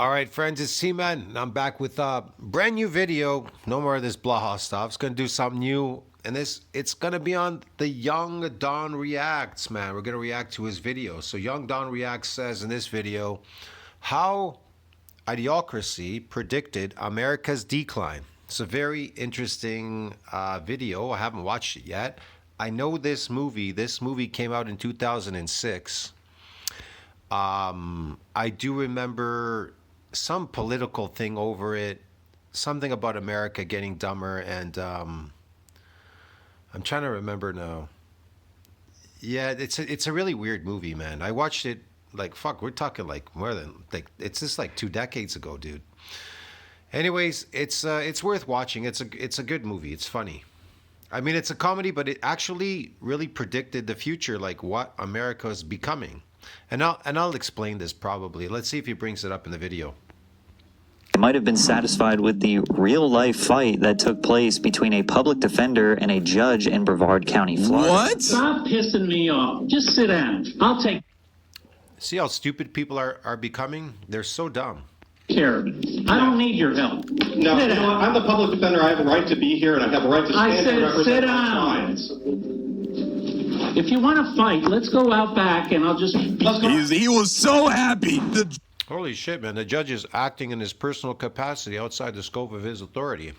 All right, friends, it's T-Man, and I'm back with a brand new video. No more of this blah stuff. It's going to do something new, and it's going to be on the Young Don Reacts, man. We're going to react to his video. So Young Don Reacts says in this video, how Idiocracy predicted America's decline. It's a very interesting video. I haven't watched it yet. I know this movie. This movie came out in 2006. I do remember some political thing over it, something about America getting dumber, and I'm trying to remember now. Yeah, it's a really weird movie, man. I watched it like we're talking like more than it's just like 2 decades ago, dude. Anyways, it's worth watching. It's a good movie. It's funny. I mean, it's a comedy, but it actually really predicted the future, like what America is becoming. And I'll explain this probably. Let's see if he brings it up in the video. I might have been satisfied with the real-life fight that took place between a public defender and a judge in Brevard County, Florida. What? Stop pissing me off. Just sit down. I'll take See how stupid people are becoming? They're so dumb. care of it. I don't need your help. No, you know what? I'm the public defender. I have a right to be here, and I have a right to stand and represent sit my down. clients. If you want to fight, let's go out back and let's go. He was so happy. Holy shit, man. The judge is acting in his personal capacity outside the scope of his authority.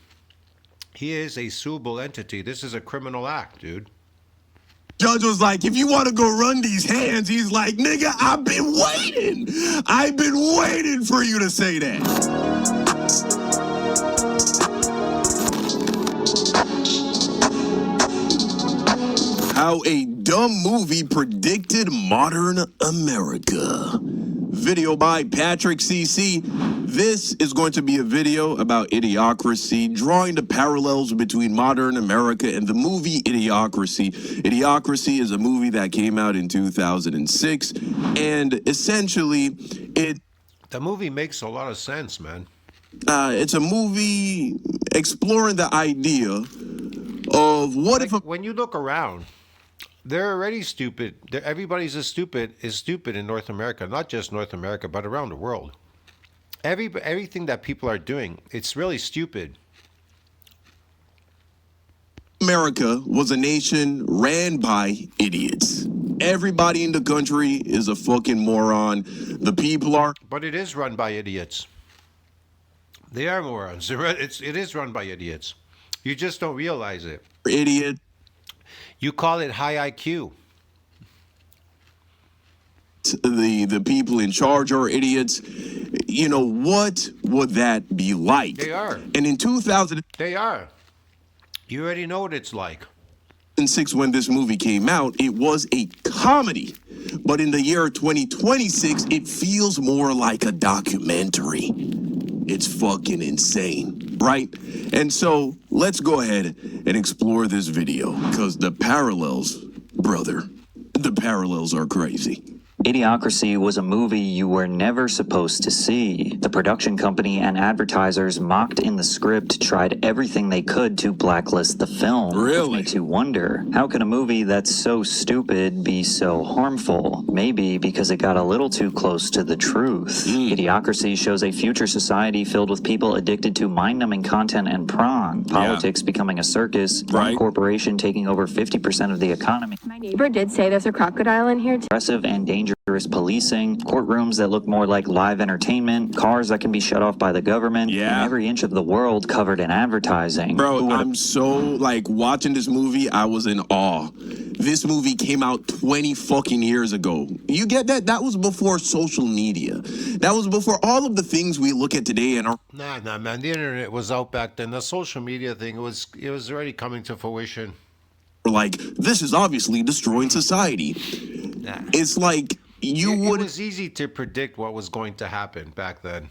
He is a suable entity. This is a criminal act, dude. Judge was like, if you want to go run these hands, he's like, nigga, I've been waiting. I've been waiting for you to say that. How a dumb movie predicted modern America. Video by Patrick CC. This is going to be a video about Idiocracy, drawing the parallels between modern America and the movie Idiocracy. Idiocracy is a movie that came out in 2006, and essentially The movie makes a lot of sense, man. it's a movie exploring the idea of what if When you look around, they're already stupid. Everybody's is stupid in North America, not just North America, but around the world. Everything that people are doing, it's really stupid. America was a nation ran by idiots. Everybody in the country is a fucking moron. The people are... But it is run by idiots. They are morons. It is run by idiots. You just don't realize it. Idiot. You call it high IQ. The people in charge are idiots. You know, what would that be like? They are. And in 2006, They are. You already know what it's like. when this movie came out, it was a comedy. But in the year 2026, it feels more like a documentary. It's fucking insane, right? And so let's go ahead and explore this video, because the parallels, brother, the parallels are crazy. Idiocracy was a movie you were never supposed to see. The production company and advertisers mocked in the script, tried everything they could to blacklist the film. Really? Which makes you wonder, how can a movie that's so stupid be so harmful? Maybe because it got a little too close to the truth. Idiocracy shows a future society filled with people addicted to mind-numbing content and prong. Politics becoming a circus. One Right. corporation taking over 50% of the economy. My neighbor did say there's a crocodile in here. Aggressive and dangerous policing, courtrooms that look more like live entertainment, cars that can be shut off by the government, Yeah. and every inch of the world covered in advertising. Bro, I'm so, like, watching this movie, I was in awe. This movie came out 20 fucking years ago. You get that? That was before social media. That was before all of the things we look at today and are... Nah, man. The internet was out back then. The social media thing, it was already coming to fruition. like, this is obviously destroying society. Nah. It's like you It wouldn't was easy to predict what was going to happen back then.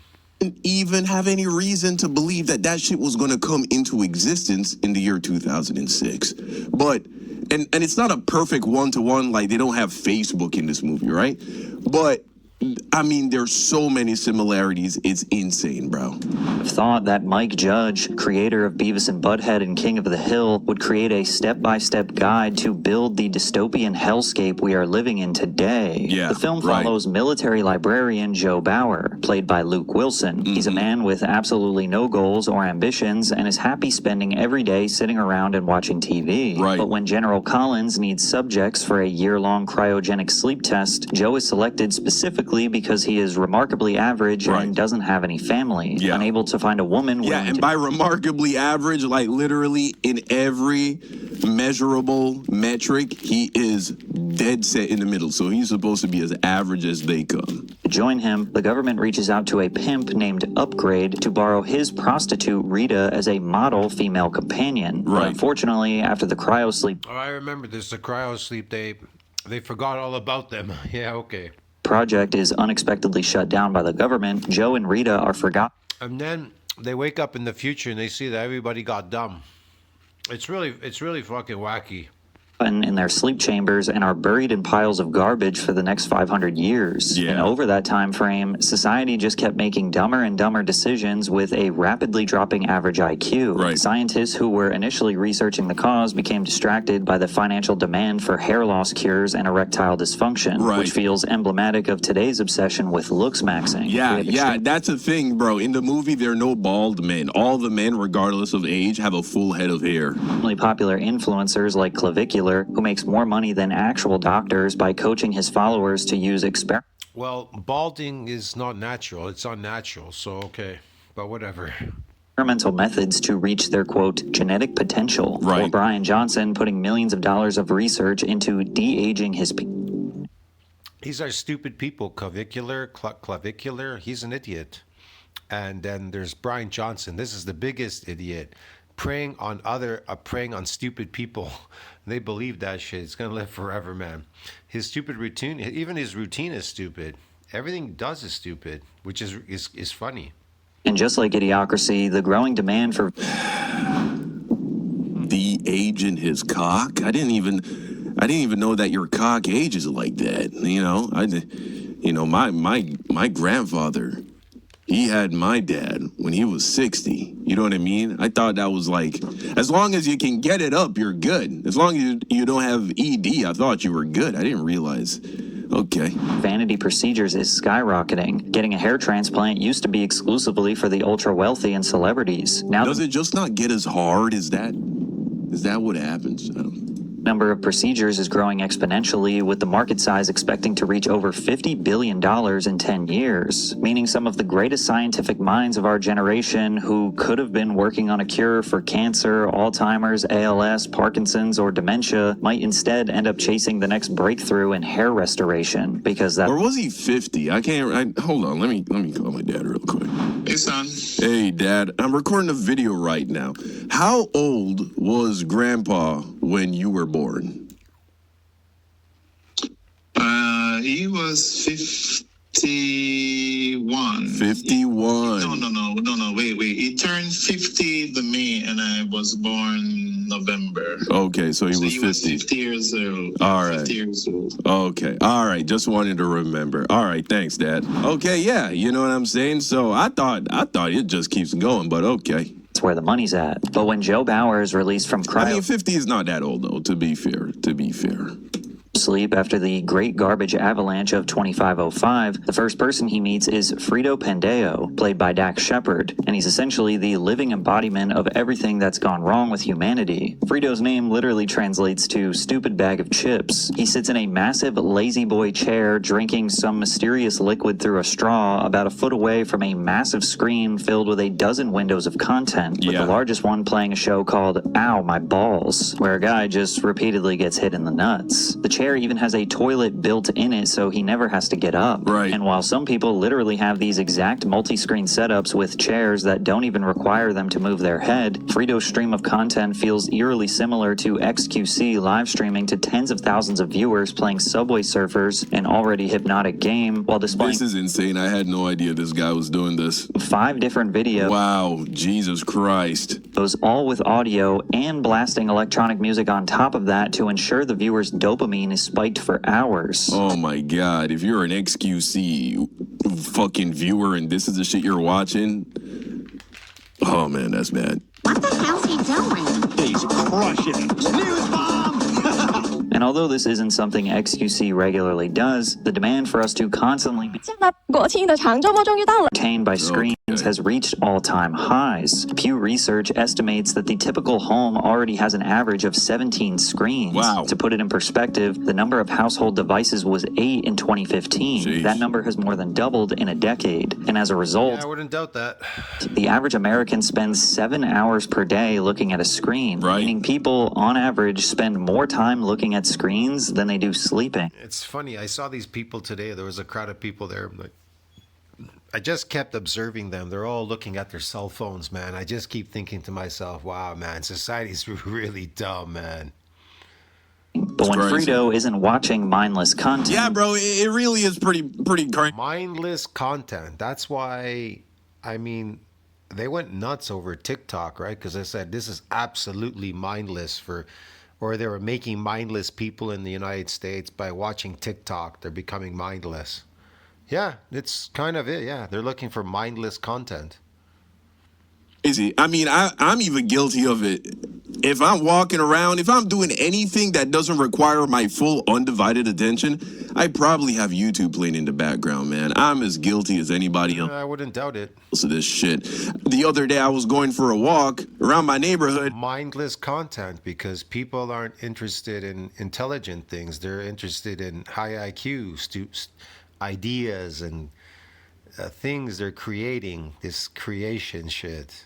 even have any reason to believe that that shit was going to come into existence in the year 2006. But, and it's not a perfect one-to-one, like they don't have Facebook in this movie, right? But I mean, there's so many similarities. It's insane, bro. Thought that Mike Judge, creator of Beavis and Butthead and King of the Hill, would create a step-by-step guide to build the dystopian hellscape we are living in today. Yeah, the film right. follows military librarian Joe Bauer, played by Luke Wilson. He's a man with absolutely no goals or ambitions and is happy spending every day sitting around and watching TV. Right. But when General Collins needs subjects for a year-long cryogenic sleep test, Joe is selected specifically because he is remarkably average and doesn't have any family, unable to find a woman. Yeah, and by remarkably average, like literally in every measurable metric, he is dead set in the middle. So he's supposed to be as average as they come. To join him, the government reaches out to a pimp named Upgrade to borrow his prostitute Rita as a model female companion. But unfortunately, after the cryo sleep I remember this, the cryo sleep, they forgot all about them. Yeah, okay. project is unexpectedly shut down by the government, Joe and Rita are forgotten. And then they wake up in the future and they see that everybody got dumb. It's really fucking wacky. In their sleep chambers and are buried in piles of garbage for the next 500 years. And over that time frame, society just kept making dumber and dumber decisions with a rapidly dropping average IQ. Scientists who were initially researching the cause became distracted by the financial demand for hair loss cures and erectile dysfunction, which feels emblematic of today's obsession with looks maxing. Yeah, that's a thing, bro. In the movie, there are no bald men. All the men, regardless of age, have a full head of hair. Popular influencers like Clavicular, who makes more money than actual doctors by coaching his followers to use Well, balding is not natural. It's unnatural, so okay. But whatever. Experimental methods to reach their, quote, genetic potential. Or Brian Johnson putting millions of dollars of research into de-aging his These are stupid people. Clavicular, he's an idiot. And then there's Brian Johnson. This is the biggest idiot. Preying on stupid people. They believe that shit. It's gonna live forever, man. His stupid routine, even his routine is stupid. Everything he does is stupid, which is funny. And just like Idiocracy, the growing demand for age in his cock. I didn't even know that your cock ages like that. My grandfather, he had my dad when he was 60. You know what I mean? I thought that was like, as long as you can get it up, you're good. As long as you don't have ED, I thought you were good. I didn't realize. Okay. Vanity procedures is skyrocketing. Getting a hair transplant used to be exclusively for the ultra wealthy and celebrities. Now does it just not get as hard as that? Is that what happens? I don't know. Number of procedures is growing exponentially, with the market size expecting to reach over $50 billion in 10 years, meaning some of the greatest scientific minds of our generation who could have been working on a cure for cancer, Alzheimer's, ALS, Parkinson's, or dementia might instead end up chasing the next breakthrough in hair restoration, because that— Or was he 50? Hold on, let me call my dad real quick. Hey, son. Hey, Dad, I'm recording a video right now. How old was Grandpa when you were born? He was 51. 51. No, wait. He turned 50 the May, and I was born November. Okay, so he was 50. Was 50 years old. All right. 50 years old. Okay, all right, just wanted to remember. All right, thanks, Dad. Okay, yeah, you know what I'm saying? So I thought it just keeps going, but okay. That's where the money's at. But when Joe Bauer is released from cryo— I mean, 50 is not that old, though, to be fair. sleep after the Great Garbage Avalanche of 2505, the first person he meets is Frito Pandeo, played by Dax Shepard, and he's essentially the living embodiment of everything that's gone wrong with humanity. Frito's name literally translates to stupid bag of chips. He sits in a massive lazy boy chair drinking some mysterious liquid through a straw about a foot away from a massive screen filled with a dozen windows of content, with the largest one playing a show called Ow, My Balls, where a guy just repeatedly gets hit in the nuts. The chair even has a toilet built in it so he never has to get up. Right. And while some people literally have these exact multi-screen setups with chairs that don't even require them to move their head, Frito's stream of content feels eerily similar to XQC live streaming to tens of thousands of viewers playing Subway Surfers, an already hypnotic game, while displaying— This is insane. I had no idea this guy was doing this. 5 different videos. Wow, Jesus Christ. Those all with audio and blasting electronic music on top of that to ensure the viewer's dopamine screen is spiked for hours. Oh my God. If you're an XQC fucking viewer and this is the shit you're watching, oh man, that's bad. What the hell's he doing? He's crushing it. News bomb! And although this isn't something XQC regularly does, the demand for us to constantly be 现在国庆的长周末终于到了。 entertained by screens has reached all-time highs. Pew Research estimates that the typical home already has an average of 17 screens. Wow. To put it in perspective, the number of household devices was 8 in 2015. Jeez. That number has more than doubled in a decade. And as a result, Yeah, I wouldn't doubt that. the average American spends 7 hours per day looking at a screen, Right. meaning people, on average, spend more time looking at screens than they do sleeping. It's funny. I saw these people today. There was a crowd of people there. I'm like, I just kept observing them. They're all looking at their cell phones, man. I just keep thinking to myself, wow, man, society's really dumb, man. But when crazy. Frito isn't watching mindless content, Yeah, bro, it really is pretty crazy. Mindless content. That's why, I mean, they went nuts over TikTok, right? Because I said this is absolutely mindless or they were making mindless people in the United States by watching TikTok. They're becoming mindless. Yeah, it's kind of it. Yeah, they're looking for mindless content. Easy. I mean, I'm even guilty of it. If I'm walking around, if I'm doing anything that doesn't require my full undivided attention, I probably have YouTube playing in the background, man. I'm as guilty as anybody else I wouldn't doubt it. of this shit. The other day, I was going for a walk around my neighborhood. Mindless content because people aren't interested in intelligent things. They're interested in high IQ, ideas, and things they're creating. This creation shit.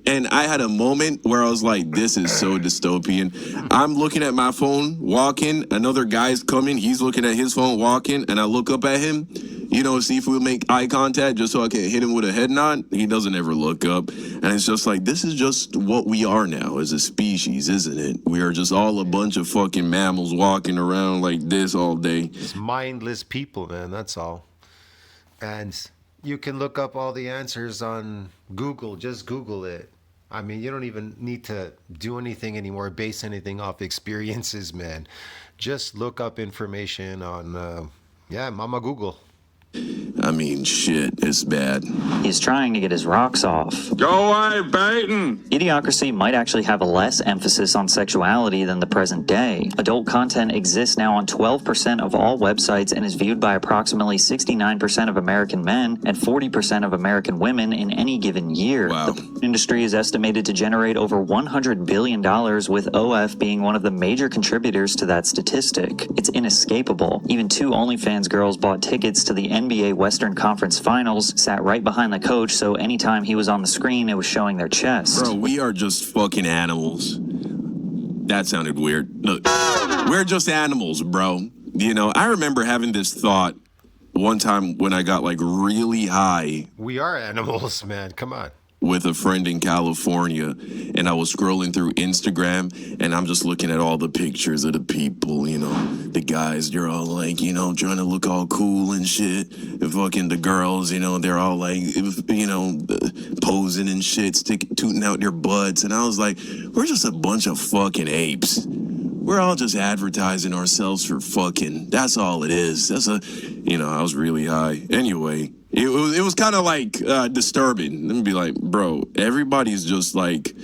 And I had a moment where I was like, this is so dystopian. I'm looking at my phone, walking. Another guy's coming. He's looking at his phone, walking. And I look up at him, you know, see if we make eye contact just so I can hit him with a head nod. He doesn't ever look up. And it's just like, this is just what we are now as a species, isn't it? We are just all a bunch of fucking mammals walking around like this all day. It's mindless people, man. That's all. And you can look up all the answers on Google. Just Google it. I mean, you don't even need to do anything anymore, base anything off experiences, man. Just look up information on, Mama Google. I mean, shit, it's bad. he's trying to get his rocks off. Go away, Peyton! Idiocracy might actually have a less emphasis on sexuality than the present day. Adult content exists now on 12% of all websites and is viewed by approximately 69% of American men and 40% of American women in any given year. Wow. The industry is estimated to generate over $100 billion, with OF being one of the major contributors to that statistic. It's inescapable. Even two OnlyFans girls bought tickets to the NBA Western Conference Finals, sat right behind the coach, so anytime he was on the screen, it was showing their chest. Bro, we are just fucking animals. That sounded weird. Look, we're just animals, bro. You know, I remember having this thought one time when I got like really high We are animals, man. Come on. with a friend in California, and I was scrolling through Instagram, and I'm just looking at all the pictures of the people, you know, the guys, they're all like, you know, trying to look all cool and shit, and fucking the girls, you know, they're all like, you know, posing and shit, tooting out their butts, and I was like, we're just a bunch of fucking apes. We're all just advertising ourselves for fucking. That's all it is. I was really high. Anyway, it was kind of like disturbing. Let me be like, bro, everybody's just like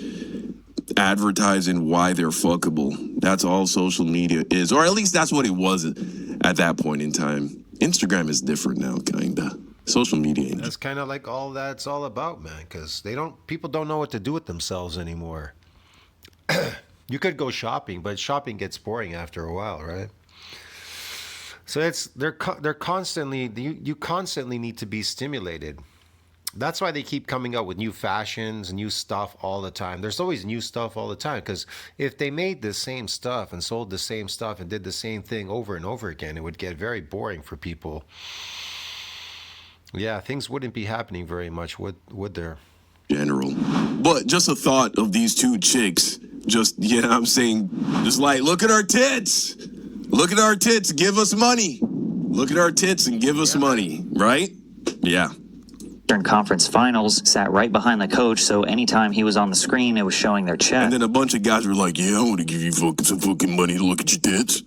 advertising why they're fuckable. That's all social media is, or at least that's what it was at that point in time. Instagram is different now, kinda. Social media. That's kind of like all that's all about, man, because people don't know what to do with themselves anymore. You could go shopping, but shopping gets boring after a while, right? So they're constantly, you constantly need to be stimulated. That's why they keep coming up with new fashions, new stuff all the time. There's always new stuff all the time, because if they made the same stuff and sold the same stuff and did the same thing over and over again, it would get very boring for people. Yeah, things wouldn't be happening very much, would there? General. But just a thought of these two chicks, just, you know what I'm saying, just like, look at our tits. Look at our tits, give us money. Look at our tits and give us money, right? Yeah. Eastern Conference Finals sat right behind the coach, so anytime he was on the screen, it was showing their chest. And then a bunch of guys were like, yeah, I want to give you some fucking money to look at your tits.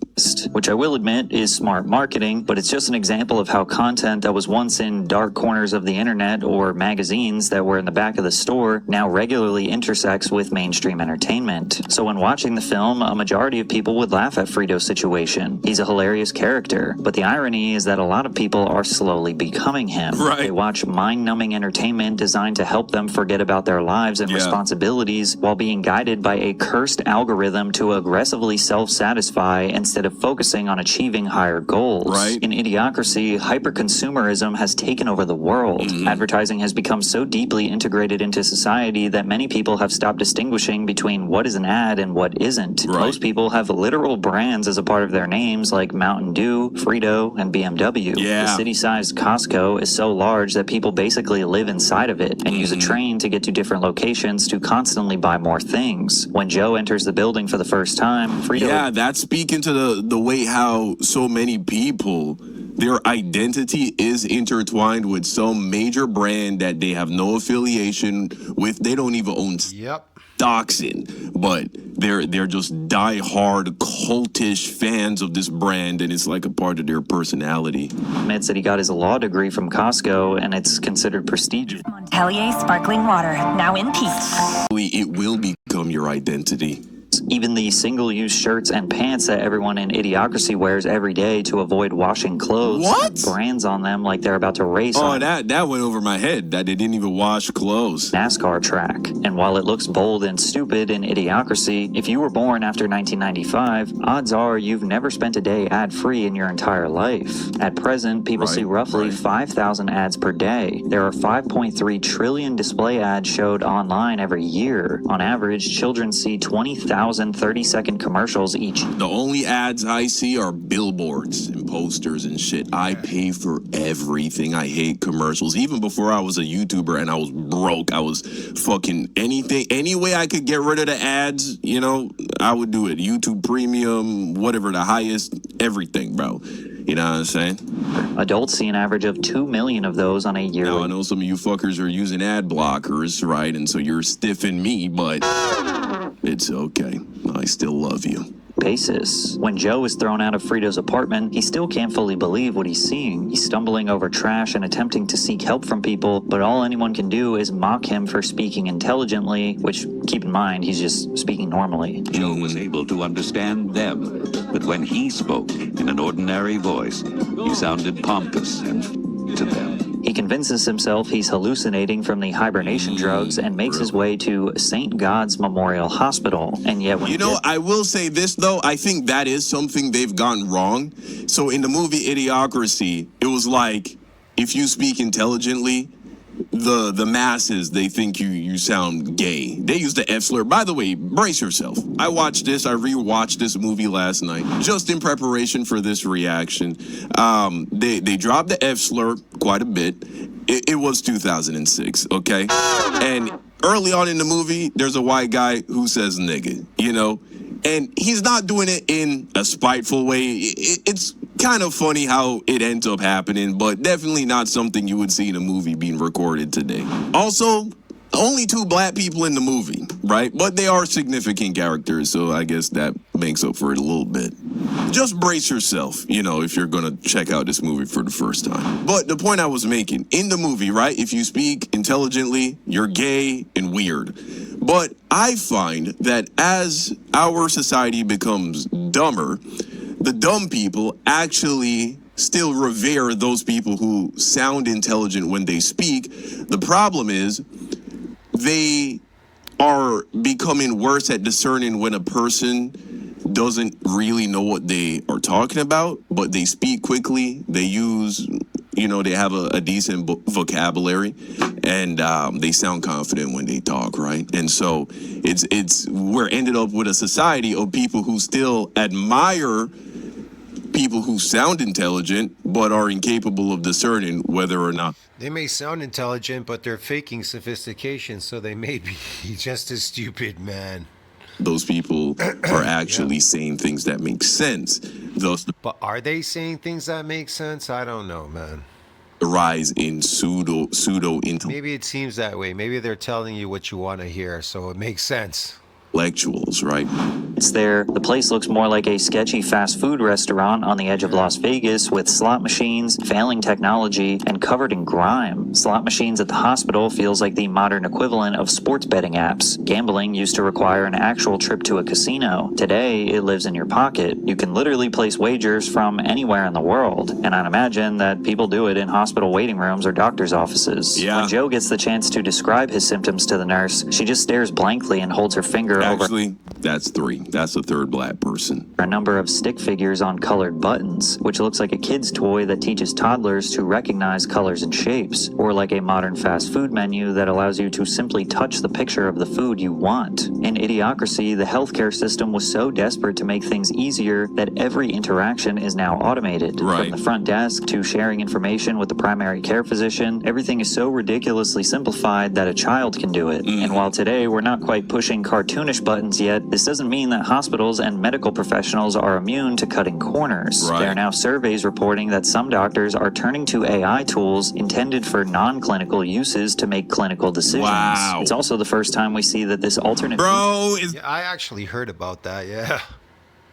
Which I will admit is smart marketing, but it's just an example of how content that was once in dark corners of the internet or magazines that were in the back of the store now regularly intersects with mainstream entertainment. So when watching the film, a majority of people would laugh at Frito's situation. He's a hilarious character, but the irony is that a lot of people are slowly becoming him. Right. They watch mind-numbing entertainment designed to help them forget about their lives and responsibilities while being guided by a cursed algorithm to aggressively self-satisfy instead of focusing on achieving higher goals. Right. In Idiocracy, hyper-consumerism has taken over the world. Advertising has become so deeply integrated into society that many people have stopped distinguishing between what is an ad and what isn't. Right. Most people have literal brands as a part of their names like Mountain Dew, Frito, and BMW. Yeah. The city-sized Costco is so large that people basically live inside of it and use a train to get to different locations to constantly buy more things. When Joe enters the building for the first time, Frito... Yeah, that's speaking to the way how so many people, their identity is intertwined with some major brand that they have no affiliation with. They don't even own stocks in, but they're just die-hard cultish fans of this brand, and it's like a part of their personality. admits that he got his law degree from Costco, and it's considered prestigious. Montpellier sparkling water, now in peach. It will become your identity. Even the single-use shirts and pants that everyone in Idiocracy wears every day to avoid washing clothes have brands on them like they're about to race on that went over my head, that they didn't even wash clothes. NASCAR track. And while it looks bold and stupid in Idiocracy, if you were born after 1995, odds are you've never spent a day ad-free in your entire life. At present, people see roughly 5,000 ads per day. There are 5.3 trillion display ads showed online every year. On average, children see 20,000 30-second commercials each. The only ads I see are billboards and posters and shit. I pay for everything. I hate commercials. Even before I was a YouTuber and I was broke, I was fucking anything. Any way I could get rid of the ads, you know, I would do it. YouTube Premium, whatever, the highest, everything, bro. You know what I'm saying? Adults see an average of 2 million of those on a yearly. Now, I know some of you fuckers are using ad blockers, right? And so you're stiffing me, but it's okay. I still love you. Basis. When Joe is thrown out of Frito's apartment, he still can't fully believe what he's seeing. He's stumbling over trash and attempting to seek help from people, but all anyone can do is mock him for speaking intelligently, which, keep in mind, he's just speaking normally. Joe was able to understand them, but when he spoke in an ordinary voice, he sounded pompous and to them. He convinces himself he's hallucinating from the hibernation drugs and makes his way to St. God's Memorial Hospital. And yet, when I will say this, though. I think that is something they've gotten wrong. So in the movie Idiocracy, it was like, if you speak intelligently, the masses, they think you sound gay. They use the F slur. By the way, brace yourself. I rewatched this movie last night just in preparation for this reaction. They dropped the F slur quite a bit. It was 2006, okay? And early on in the movie, there's a white guy who says nigga, you know? And he's not doing it in a spiteful way. It's kind of funny how it ends up happening, but definitely not something you would see in a movie being recorded today. Also, only 2 black people in the movie, right? But they are significant characters, so I guess that makes up for it a little bit. Just brace yourself, you know, if you're going to check out this movie for the first time. But the point I was making, in the movie, right, if you speak intelligently, you're gay and weird. But I find that as our society becomes dumber, the dumb people actually still revere those people who sound intelligent when they speak. The problem is they are becoming worse at discerning when a person doesn't really know what they are talking about, but they speak quickly. They use, you know, they have a decent vocabulary, and they sound confident when they talk, right? And so we're ended up with a society of people who still admire people who sound intelligent but are incapable of discerning whether or not. They may sound intelligent, but they're faking sophistication, so they may be just as stupid, man. Those people are actually saying things that make sense. But are they saying things that make sense? I don't know, man. rise in pseudo Maybe it seems that way. Maybe they're telling you what you want to hear, so it makes sense. intellectuals, right? It's there. The place looks more like a sketchy fast food restaurant on the edge of Las Vegas with slot machines, failing technology, and covered in grime. Slot machines at the hospital feels like the modern equivalent of sports betting apps. Gambling used to require an actual trip to a casino. Today, it lives in your pocket. You can literally place wagers from anywhere in the world. And I'd imagine that people do it in hospital waiting rooms or doctor's offices. Yeah. When Joe gets the chance to describe his symptoms to the nurse, she just stares blankly and holds her finger Actually, that's three. That's the third black person. a number of stick figures on colored buttons, which looks like a kid's toy that teaches toddlers to recognize colors and shapes, or like a modern fast food menu that allows you to simply touch the picture of the food you want. In Idiocracy, the healthcare system was so desperate to make things easier that every interaction is now automated. Right. From the front desk to sharing information with the primary care physician, everything is so ridiculously simplified that a child can do it. And while today we're not quite pushing cartoonish buttons yet, this doesn't mean that hospitals and medical professionals are immune to cutting corners. Right. There are now surveys reporting that some doctors are turning to AI tools intended for non-clinical uses to make clinical decisions. Wow. It's also the first time we see that this alternate... Bro, is Yeah, I actually heard about that, yeah.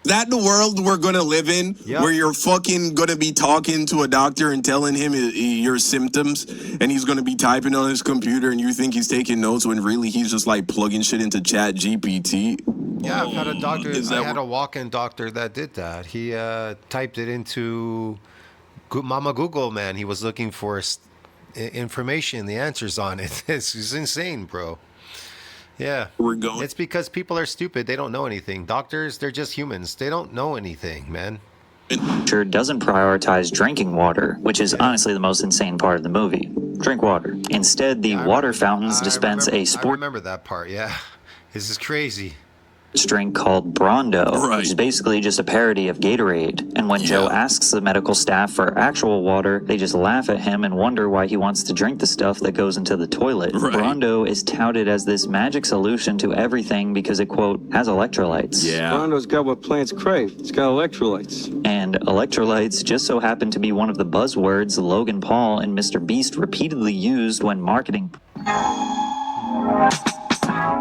that the world we're gonna live in? Yep. Where you're fucking gonna be talking to a doctor and telling him your symptoms, and he's gonna be typing on his computer, and you think he's taking notes when really he's just like plugging shit into Chat GPT? Yeah, I've had a doctor, Is that I had a walk-in doctor that did that. He typed it into Mama Google, man. He was looking for information, the answers on it. It's insane, bro. Yeah. We're going. It's because people are stupid. They don't know anything. Doctors, they're just humans. They don't know anything, man. Sure doesn't prioritize drinking water, which is honestly the most insane part of the movie. Drink water. Instead, the water fountains dispense a I sport remember that part, yeah. This is crazy. drink called Brondo, Right. which is basically just a parody of Gatorade. And when Joe asks the medical staff for actual water, they just laugh at him and wonder why he wants to drink the stuff that goes into the toilet. Right. Brondo is touted as this magic solution to everything because it, quote, has electrolytes. Yeah. Brondo's got what plants crave. It's got electrolytes. And electrolytes just so happen to be one of the buzzwords Logan Paul and Mr. Beast repeatedly used when marketing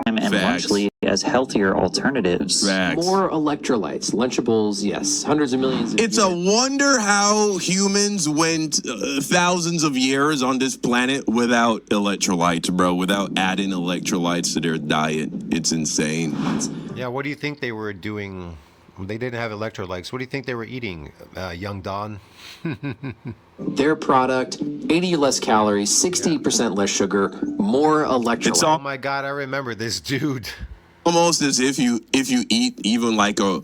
and Lunchly as healthier alternatives. Facts. More electrolytes, Lunchables, yes, hundreds of millions. It's a wonder how humans went thousands of years on this planet without electrolytes, bro, without adding electrolytes to their diet. It's insane. Yeah, what do you think they were doing? They didn't have electrolytes. What do you think they were eating, Young Don? Their product, 80 less calories, 60% less sugar, more electrolytes. It's Oh my God, I remember this dude. almost as if you eat even like a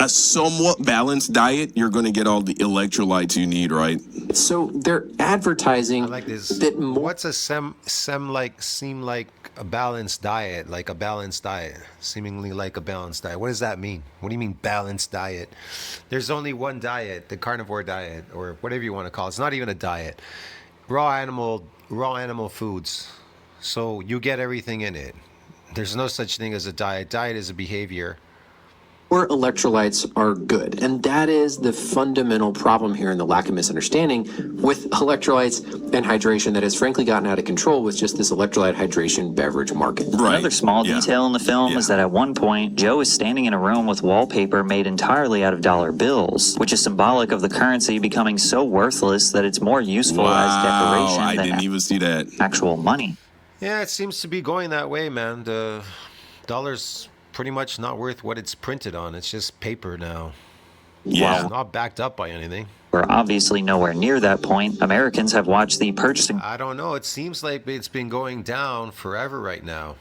somewhat balanced diet, you're going to get all the electrolytes you need, right? So they're advertising I like this. that more. What's a seem like a balanced diet, seemingly like a balanced diet? What does that mean? What do you mean balanced diet? There's only one diet, the carnivore diet, or whatever you want to call it. It's not even a diet. Raw animal foods. So you get everything in it. There's no such thing as a diet. Diet is a behavior. More electrolytes are good. And that is the fundamental problem here, and the lack of misunderstanding with electrolytes and hydration that has frankly gotten out of control with just this electrolyte hydration beverage market. Right. Another small Yeah. detail in the film Yeah. is that at one point, Joe is standing in a room with wallpaper made entirely out of dollar bills, which is symbolic of the currency becoming so worthless that it's more useful as decoration I than didn't even see that. actual money. Yeah, it seems to be going that way, man. The dollar's pretty much not worth what it's printed on. It's just paper now. Yeah. It's not backed up by anything. We're obviously nowhere near that point. Americans have watched the purchasing I don't know. It seems like it's been going down forever right now.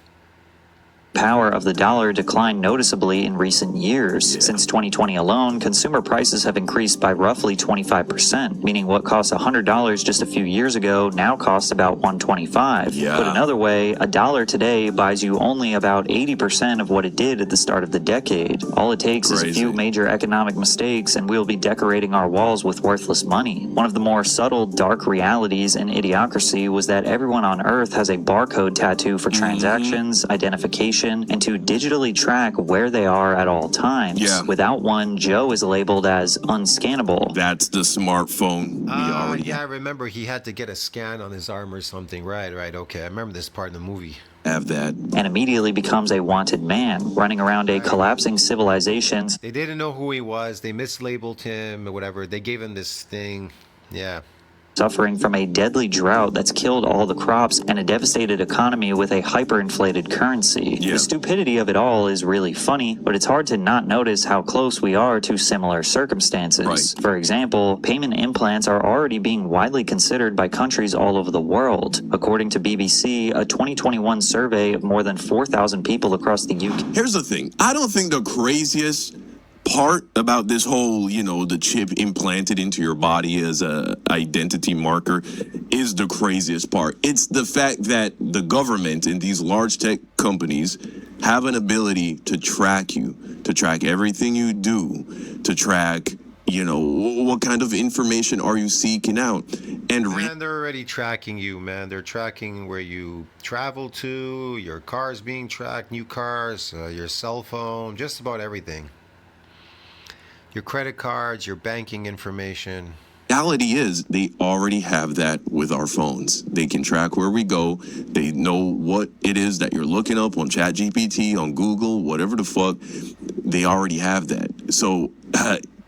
power of the dollar declined noticeably in recent years. Since 2020 alone, consumer prices have increased by roughly 25%, meaning what cost $100 just a few years ago now costs about $125. Yeah. Put another way, a dollar today buys you only about 80% of what it did at the start of the decade. All it takes is a Crazy. few major economic mistakes and we'll be decorating our walls with worthless money. One of the more subtle, dark realities in Idiocracy was that everyone on Earth has a barcode tattoo for transactions, identification, location and to digitally track where they are at all times. Yeah. Without one, Joe is labeled as unscannable. That's the smartphone we already Yeah, I remember he had to get a scan on his arm or something. Right, okay. I remember this part in the movie. have that. And immediately becomes a wanted man, running around a collapsing civilization. They didn't know who he was. They mislabeled him or whatever. They gave him this thing. Yeah. Suffering from a deadly drought that's killed all the crops and a devastated economy with a hyperinflated currency. Yeah. The stupidity of it all is really funny, but it's hard to not notice how close we are to similar circumstances. Right. For example, payment implants are already being widely considered by countries all over the world. According to BBC, a 2021 survey of more than 4,000 people across the UK. Here's the thing. I don't think the craziest part about this whole, the chip implanted into your body as a identity marker is the craziest part. It's the fact that the government and these large tech companies have an ability to track you, to track everything you do, to track, what kind of information are you seeking out? And they're already tracking you, man. They're tracking where you travel to, your car's being tracked, new cars, your cell phone, just about everything. Your credit cards, your banking information. Reality is they already have that with our phones. They can track where we go. They know what it is that you're looking up on ChatGPT, on Google, whatever the fuck. They already have that. So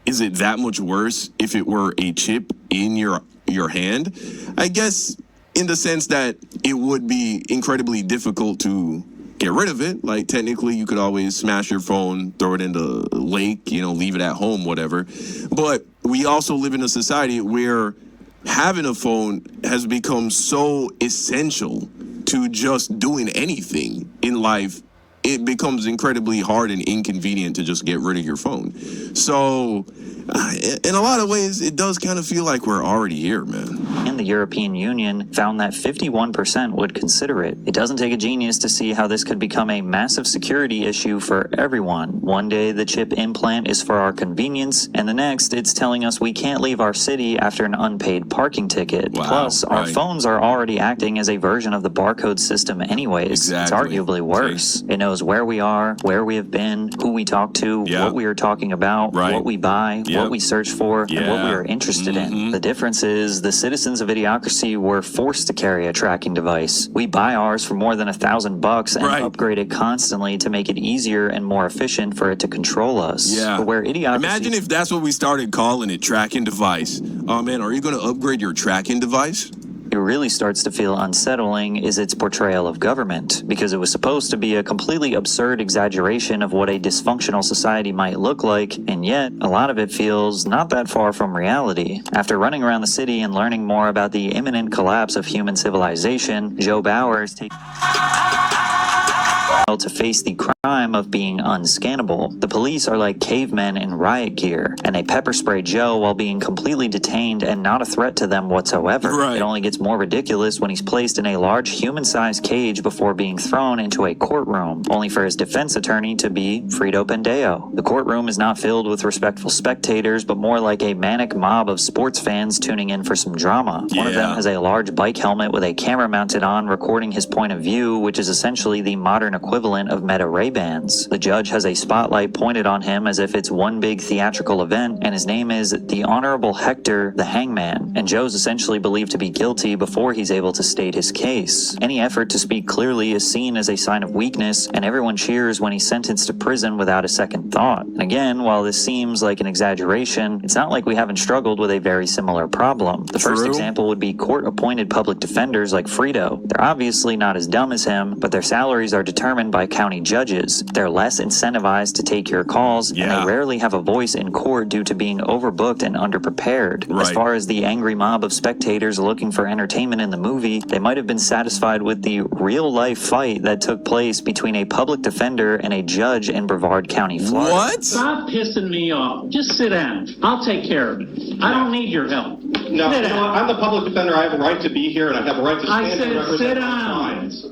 is it that much worse if it were a chip in your hand? I guess in the sense that it would be incredibly difficult to get rid of it. Like, technically, you could always smash your phone, throw it in the lake, leave it at home, whatever. But we also live in a society where having a phone has become so essential to just doing anything in life. It becomes incredibly hard and inconvenient to just get rid of your phone. So, in a lot of ways, it does kind of feel like we're already here, man. And the European Union found that 51% would consider it. It doesn't take a genius to see how this could become a massive security issue for everyone. One day, the chip implant is for our convenience, and the next, it's telling us we can't leave our city after an unpaid parking ticket. Wow, Plus, our right. phones are already acting as a version of the barcode system anyways. Exactly. It's arguably worse. It knows where we are, where we have been, who we talk to, what we are talking about, Right. what we buy, what we search for, and what we are interested in. The difference is the citizens of Idiocracy were forced to carry a tracking device. We buy ours for more than $1,000 and Right. upgrade it constantly to make it easier and more efficient for it to control us. Yeah. But where Idiocracy... Imagine if that's what we started calling it, tracking device. Oh, man, are you going to upgrade your tracking device? It really starts to feel unsettling is its portrayal of government, because it was supposed to be a completely absurd exaggeration of what a dysfunctional society might look like, and yet a lot of it feels not that far from reality. After running around the city and learning more about the imminent collapse of human civilization, Joe Bowers takes to face the crime of being unscannable. The police are like cavemen in riot gear, and they pepper spray Joe while being completely detained and not a threat to them whatsoever. Right. It only gets more ridiculous when he's placed in a large human-sized cage before being thrown into a courtroom, only for his defense attorney to be Frito Pendeo. The courtroom is not filled with respectful spectators, but more like a manic mob of sports fans tuning in for some drama. One of them has a large bike helmet with a camera mounted on, recording his point of view, which is essentially the modern equivalent of Meta Ray-Bans. The judge has a spotlight pointed on him as if it's one big theatrical event, and his name is the Honorable Hector the Hangman, and Joe's essentially believed to be guilty before he's able to state his case. Any effort to speak clearly is seen as a sign of weakness, and everyone cheers when he's sentenced to prison without a second thought. And again, while this seems like an exaggeration, it's not like we haven't struggled with a very similar problem. The first example would be court-appointed public defenders like Frito. They're obviously not as dumb as him, but their salaries are determined by county judges. They're less incentivized to take your calls, and they rarely have a voice in court due to being overbooked and underprepared. As far as the angry mob of spectators looking for entertainment in the movie, they might have been satisfied with the real-life fight that took place between a public defender and a judge in Brevard County, Florida. What? Stop pissing me off. Just sit down. I'll take care of it. I don't need your help. No, Sit down. I'm the public defender. I have a right to be here, and I have a right to stand and represent sit my down. clients.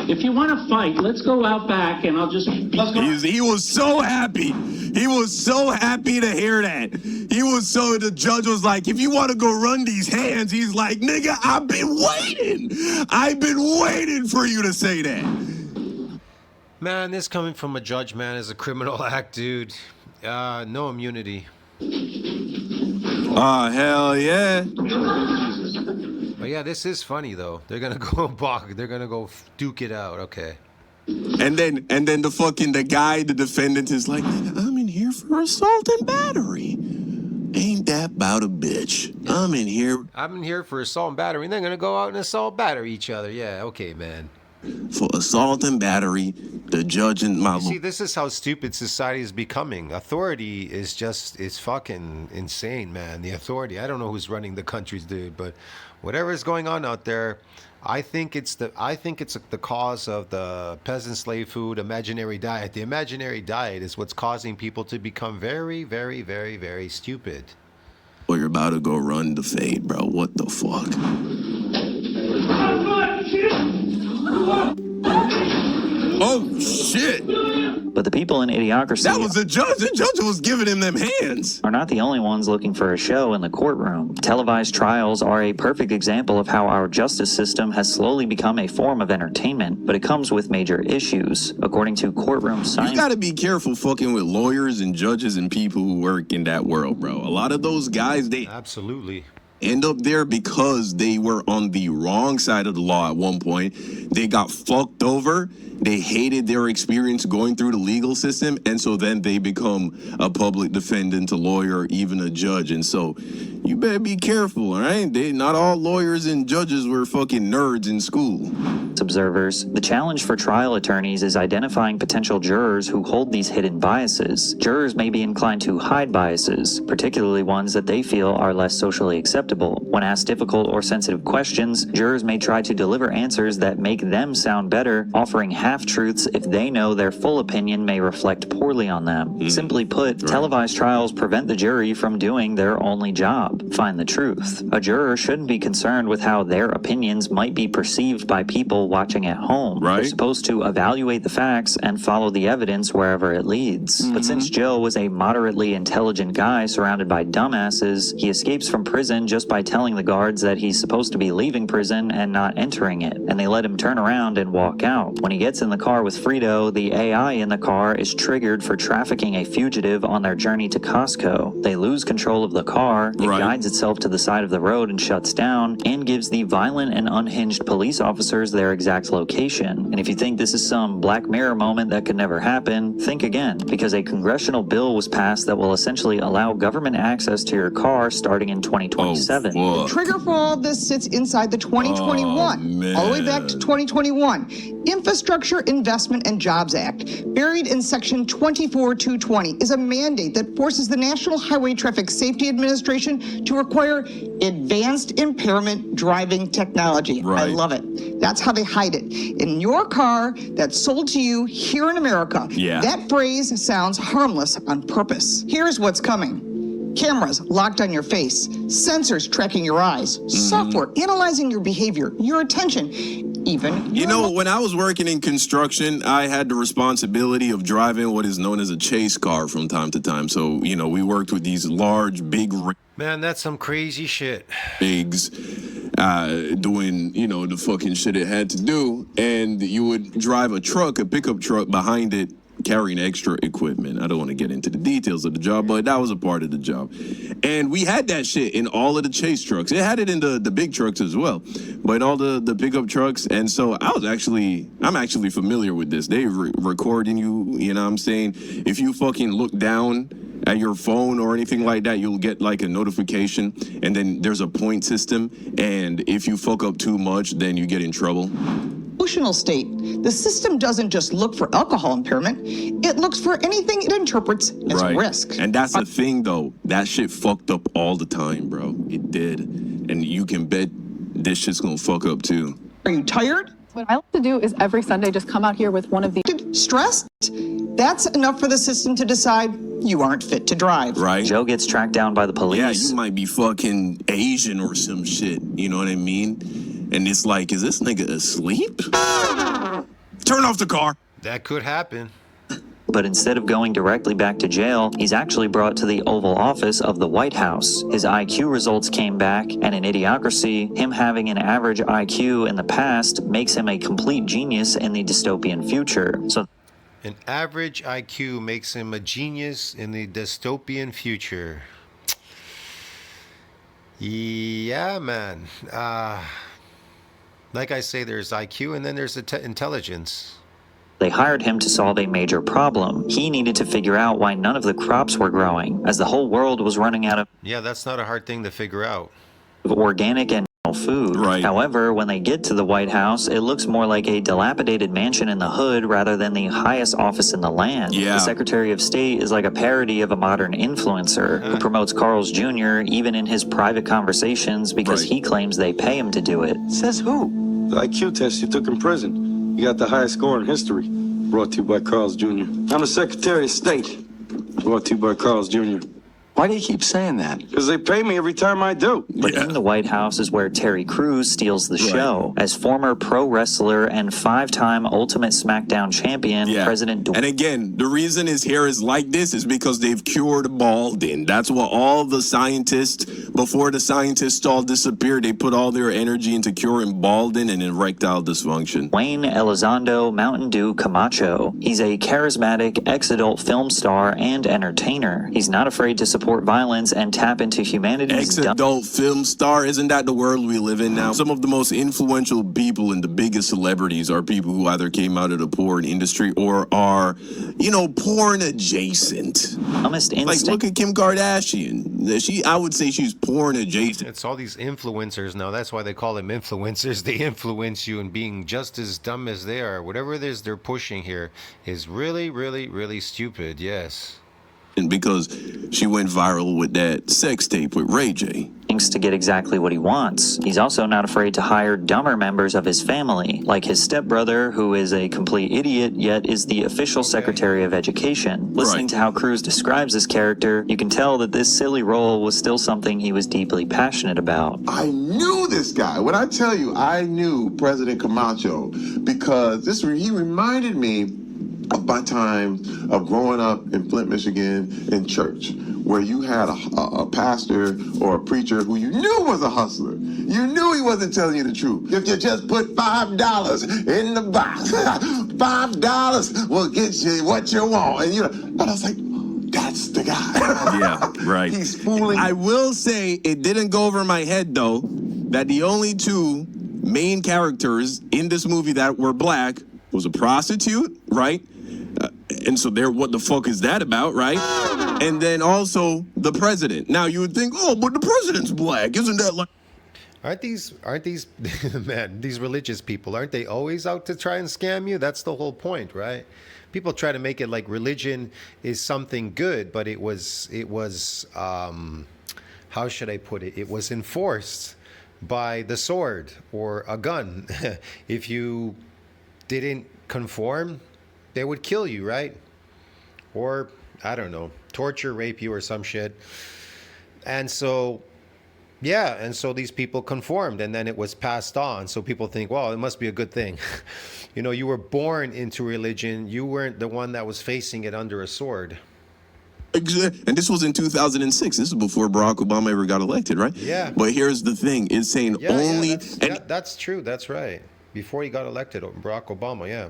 If you want to fight, let's go out back and I'll just... He was so happy. He was so happy to hear that. The judge was like, if you want to go run these hands, he's like, nigga, I've been waiting. I've been waiting for you to say that. Man, this coming from a judge, man, is a criminal act, dude. No immunity. Hell yeah. But yeah, this is funny though. They're gonna go they're gonna go duke it out. Okay. And then the defendant is like, I'm in here for assault and battery. Ain't that about a bitch? I'm in here for assault and battery. And they're gonna go out and assault battery each other. Yeah, okay, man. for assault and battery. The judge and my See, this is how stupid society is becoming. Authority is fucking insane, man. The authority. I don't know who's running the countries, dude, but whatever is going on out there, I think it's the cause of the peasant slave food imaginary diet. The imaginary diet is what's causing people to become very, very, very, very stupid. Well, you're about to go run the fade, bro. What the fuck? Oh, shit. But the people in Idiocracy... That was the judge. The judge was giving him them hands. ...are not the only ones looking for a show in the courtroom. Televised trials are a perfect example of how our justice system has slowly become a form of entertainment, but it comes with major issues. According to courtroom science... You gotta be careful fucking with lawyers and judges and people who work in that world, bro. A lot of those guys, they... Absolutely. End up there because they were on the wrong side of the law at one point. They got fucked over. They hated their experience going through the legal system, and so then they become a public defendant, a lawyer, even a judge. And so you better be careful, all right? Not all lawyers and judges were fucking nerds in school. Observers, the challenge for trial attorneys is identifying potential jurors who hold these hidden biases. Jurors may be inclined to hide biases, particularly ones that they feel are less socially acceptable. When asked difficult or sensitive questions, jurors may try to deliver answers that make them sound better, offering half-truths if they know their full opinion may reflect poorly on them. Simply put, televised trials prevent the jury from doing their only job: find the truth. A juror shouldn't be concerned with how their opinions might be perceived by people watching at home. They're supposed to evaluate the facts and follow the evidence wherever it leads. But since Joe was a moderately intelligent guy surrounded by dumbasses, he escapes from prison just by telling the guards that he's supposed to be leaving prison and not entering it, and they let him turn around and walk out. When he gets in the car with Frito, the AI in the car is triggered for trafficking a fugitive on their journey to Costco. They lose control of the car, it guides itself to the side of the road and shuts down, and gives the violent and unhinged police officers their exact location. And if you think this is some Black Mirror moment that could never happen, think again, because a congressional bill was passed that will essentially allow government access to your car starting in 2027. The trigger for all this sits inside the 2021, all the way back to 2021, Infrastructure Investment and Jobs Act. Buried in Section 24220 is a mandate that forces the National Highway Traffic Safety Administration to require advanced impairment driving technology. I love it. That's how they hide it. In your car that's sold to you here in America, that phrase sounds harmless on purpose. Here's what's coming. Cameras locked on your face, sensors tracking your eyes, software analyzing your behavior, your attention, even... You know, when I was working in construction, I had the responsibility of driving what is known as a chase car from time to time. So, you know, we worked with these large, big... Man, that's some crazy shit. Bigs, doing, you know, the fucking shit it had to do. And you would drive a truck, a pickup truck behind it, carrying extra equipment. I don't want to get into the details of the job, but that was a part of the job. And we had that shit in all of the chase trucks. It had it in the big trucks as well, but in all the pickup trucks. And so I'm actually familiar with this. They recording you, you know what I'm saying? If you fucking look down at your phone or anything like that, you'll get like a notification, and then there's a point system, and if you fuck up too much, then you get in trouble. Emotional state. The system doesn't just look for alcohol impairment, it looks for anything it interprets as a risk. And that's the thing, though. That shit fucked up all the time, bro. It did. And you can bet this shit's gonna fuck up, too. Are you tired? What I like to do is every Sunday just come out here with one of these. Stressed? That's enough for the system to decide you aren't fit to drive. Right. Joe gets tracked down by the police. Yeah, you might be fucking Asian or some shit. You know what I mean? And it's like, is this nigga asleep? Turn off the car. That could happen. But instead of going directly back to jail, he's actually brought to the Oval Office of the White House. His IQ results came back, and in Idiocracy, him having an average IQ in the past makes him a complete genius in the dystopian future. So An average IQ makes him a genius in the dystopian future. Yeah, man. Like I say, there's IQ and then there's intelligence. They hired him to solve a major problem. He needed to figure out why none of the crops were growing, as the whole world was running out of Yeah, that's not a hard thing to figure out. organic and food. Right. However, when they get to the White House, it looks more like a dilapidated mansion in the hood rather than the highest office in the land. Yeah. The Secretary of State is like a parody of a modern influencer who promotes Carl's Jr. even in his private conversations because he claims they pay him to do it. Says who? The IQ test you took in prison. You got the highest score in history. Brought to you by Carl's Jr. I'm the Secretary of State. Brought to you by Carl's Jr. Why do you keep saying that? Because they pay me every time I do. But in the White House is where Terry Crews steals the show. As former pro wrestler and 5-time Ultimate SmackDown champion, President And again, the reason his hair is like this is because they've cured balding. That's what all the scientists, before the scientists all disappeared, they put all their energy into curing balding and erectile dysfunction. Wayne Elizondo Mountain Dew Camacho. He's a charismatic ex-adult film star and entertainer. He's not afraid to support violence and tap into humanity's ex-adult film star, isn't that the world we live in now? Some of the most influential people and the biggest celebrities are people who either came out of the porn industry or are, you know, porn adjacent. Like, look at Kim Kardashian. I would say she's porn adjacent. It's all these influencers now. That's why they call them influencers. They influence you in being just as dumb as they are. Whatever it is they're pushing here is really, really, really stupid. Yes. And because she went viral with that sex tape with Ray J. To get exactly what he wants. He's also not afraid to hire dumber members of his family, like his stepbrother, who is a complete idiot, yet is the official Secretary of Education. Listening to how Crews describes this character, you can tell that this silly role was still something he was deeply passionate about. I knew this guy. When I tell you, I knew President Camacho because he reminded me of my time of growing up in Flint, Michigan, in church, where you had a pastor or a preacher who you knew was a hustler. You knew he wasn't telling you the truth. If you just put $5 in the box, $5 will get you what you want. And I was like, that's the guy. Yeah, right. He's fooling. I will say it didn't go over my head, though, that the only two main characters in this movie that were black was a prostitute, right? And so what the fuck is that about, right? And then also the president. Now you would think, oh, but the president's black. Isn't that like... Aren't these man, these religious people, aren't they always out to try and scam you? That's the whole point, right? People try to make it like religion is something good, but it was how should I put it? It was enforced by the sword or a gun. If you didn't conform, they would kill you, right? Or, I don't know, torture, rape you or some shit. And so, yeah, and so these people conformed and then it was passed on. So people think, well, it must be a good thing. You know, you were born into religion. You weren't the one that was facing it under a sword. And this was in 2006. This is before Barack Obama ever got elected, right? Yeah. But here's the thing. It's saying only... That's true. That's right. Before he got elected, Barack Obama, yeah.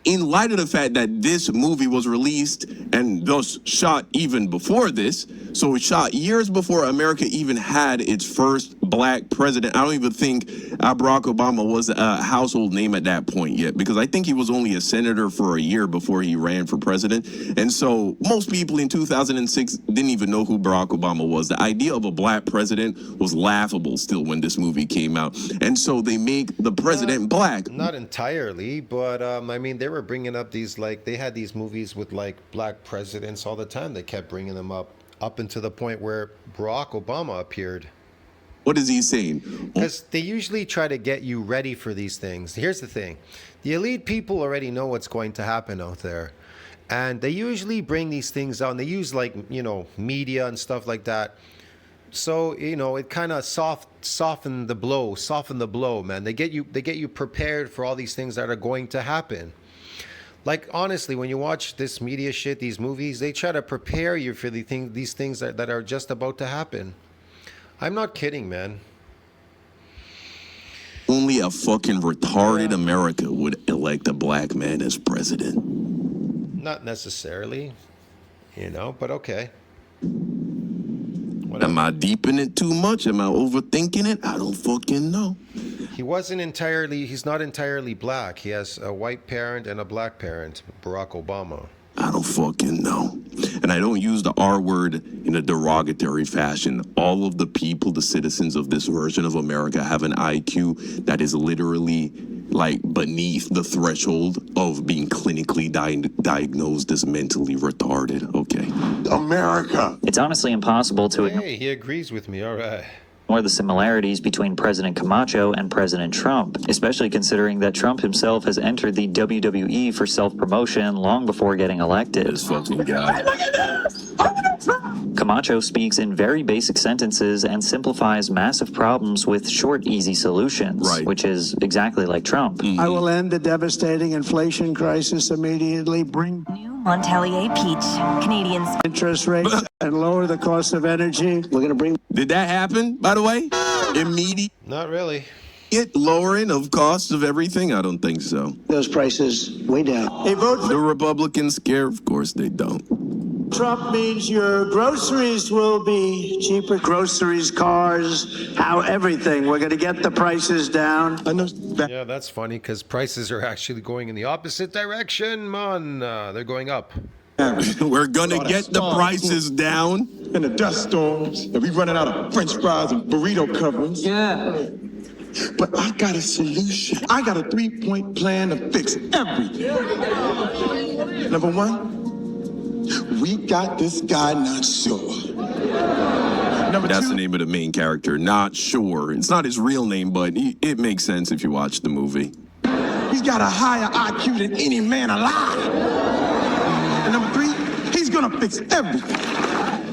In light of the fact that this movie was released and thus shot even before this, so it shot years before America even had its first black president. I don't even think Barack Obama was a household name at that point yet, because I think he was only a senator for a year before he ran for president. And so most people in 2006 didn't even know who Barack Obama was. The idea of a black president was laughable still when this movie came out. And so they make the president black. Not entirely, but I mean, they were bringing up these, like, they had these movies with like black presidents all the time. They kept bringing them up until the point where Barack Obama appeared. What is he saying? Because they usually try to get you ready for these things. Here's the thing. The elite people already know what's going to happen out there. And they usually bring these things out and they use, like, you know, media and stuff like that. So, you know, it kind of soften the blow, man. They get you prepared for all these things that are going to happen. Like, honestly, when you watch this media shit, these movies, they try to prepare you for these things that are just about to happen. I'm not kidding, man. Only a fucking retarded America would elect a black man as president. Not necessarily, but okay. Am I deep in it too much? Am I overthinking it? I don't fucking know. He's not entirely black. He has a white parent and a black parent, Barack Obama. I don't fucking know. And I don't use the R word in a derogatory fashion. All of the people, the citizens of this version of America, have an IQ that is literally like beneath the threshold of being clinically diagnosed as mentally retarded. Okay. America. It's honestly impossible to ignore. Hey, he agrees with me. All right. The similarities between President Camacho and President Trump, especially considering that Trump himself has entered the WWE for self-promotion long before getting elected. This fucking guy. Camacho speaks in very basic sentences and simplifies massive problems with short, easy solutions, which is exactly like Trump. I will end the devastating inflation crisis immediately, bring Montpellier peach, Canadians interest rates, and lower the cost of energy. We're going to bring... Did that happen, by the way? Immediate? Not really. Lowering of costs of everything? I don't think so. Those prices way down. They vote for the Republicans care? Of course they don't. Trump means your groceries will be cheaper. Groceries, cars, everything. We're going to get the prices down. Yeah, that's funny because prices are actually going in the opposite direction, man. They're going up. We're going to get the prices down. And the dust storms. And we running out of French fries and burrito coverings. Yeah. But I got a solution. I got a 3-point plan to fix everything. Number one, we got this guy not sure. That's the name of the main character, Not Sure. It's not his real name, but it makes sense if you watch the movie. He's got a higher IQ than any man alive. And number three, he's gonna fix everything.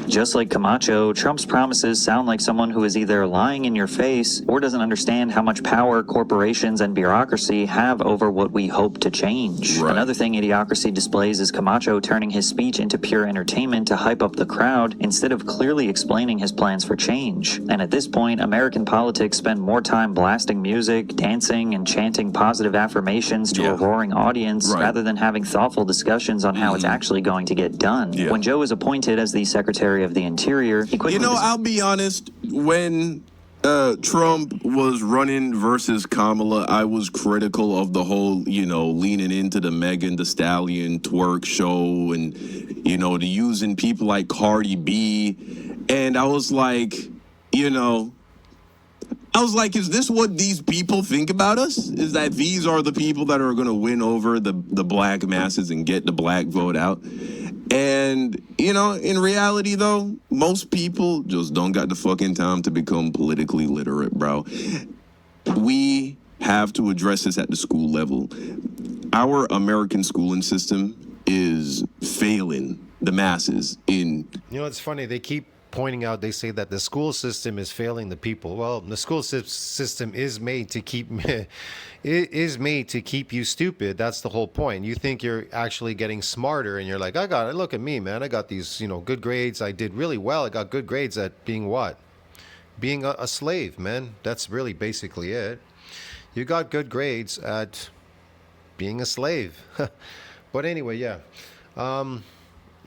Just like Camacho, Trump's promises sound like someone who is either lying in your face or doesn't understand how much power corporations and bureaucracy have over what we hope to change. Right. Another thing Idiocracy displays is Camacho turning his speech into pure entertainment to hype up the crowd instead of clearly explaining his plans for change. And at this point, American politics spend more time blasting music, dancing, and chanting positive affirmations to a roaring audience rather than having thoughtful discussions on how it's actually going to get done. When Joe was appointed as the Secretary of the Interior, he quickly... I'll be honest, when Trump was running versus Kamala, I was critical of the whole, leaning into the Megan Thee Stallion twerk show and, the using people like Cardi B. And I was like, is this what these people think about us? Is that these are the people that are going to win over the black masses and get the black vote out? And, in reality, though, most people just don't got the fucking time to become politically literate, bro. We have to address this at the school level. Our American schooling system is failing the masses in... It's funny. They keep pointing out, they say that the school system is failing the people. Well, the school system is made to keep you stupid. That's the whole point. You think you're actually getting smarter and you're like, look at me, man. I got these, good grades. I did really well. I got good grades at being what? Being a slave, man. That's really basically it. You got good grades at being a slave. But anyway, yeah.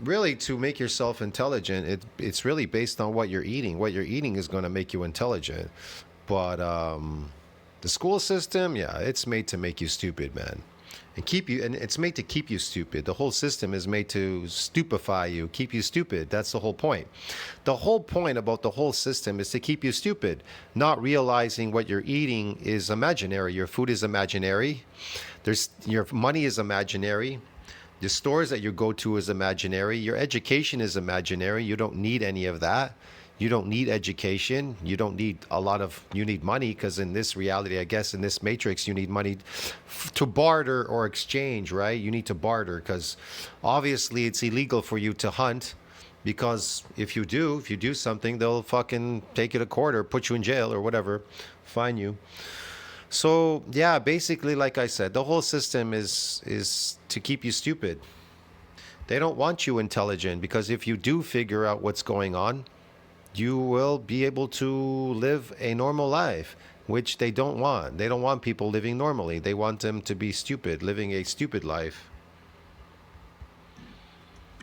Really, to make yourself intelligent, it's really based on what you're eating. What you're eating is going to make you intelligent. But the school system, it's made to make you stupid, man. And it's made to keep you stupid. The whole system is made to stupefy you, keep you stupid. That's the whole point. The whole point about the whole system is to keep you stupid, not realizing what you're eating is imaginary. Your food is imaginary. Your money is imaginary. The stores that you go to is imaginary. Your education is imaginary. You don't need any of that. You don't need education. You don't need you need money because in this reality, I guess in this matrix, you need money to barter or exchange, right? You need to barter because obviously it's illegal for you to hunt because if you do something, they'll fucking take you to court or put you in jail or whatever, fine you. So, yeah, basically, like I said, the whole system is to keep you stupid. They don't want you intelligent because if you do figure out what's going on, you will be able to live a normal life, which they don't want. They don't want people living normally. They want them to be stupid, living a stupid life.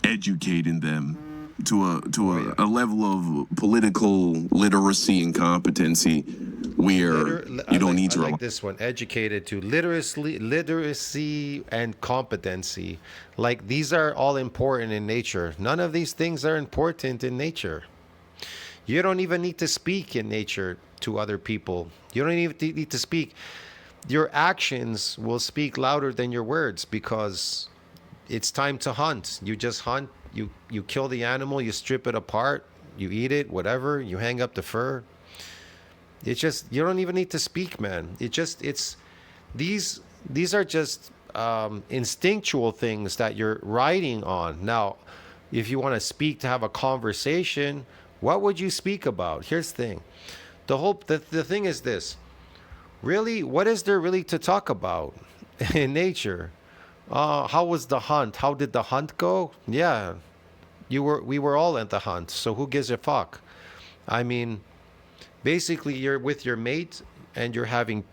educating them to a level of political literacy and competency where you don't need to I like this one. Educated to literacy and competency. Like, these are all important in nature. None of these things are important in nature. You don't even need to speak in nature to other people. You don't even need to speak. Your actions will speak louder than your words, because it's time to hunt. You just hunt. You kill the animal. You strip it apart. You eat it. Whatever. You hang up the fur. It's just, you don't even need to speak, man. These are just instinctual things that you're riding on. Now, if you want to speak to have a conversation, what would you speak about? Here's the thing. The thing is this. Really, what is there really to talk about in nature? How was the hunt? How did the hunt go? Yeah, we were all at the hunt. So who gives a fuck? I mean, basically, you're with your mate and you're having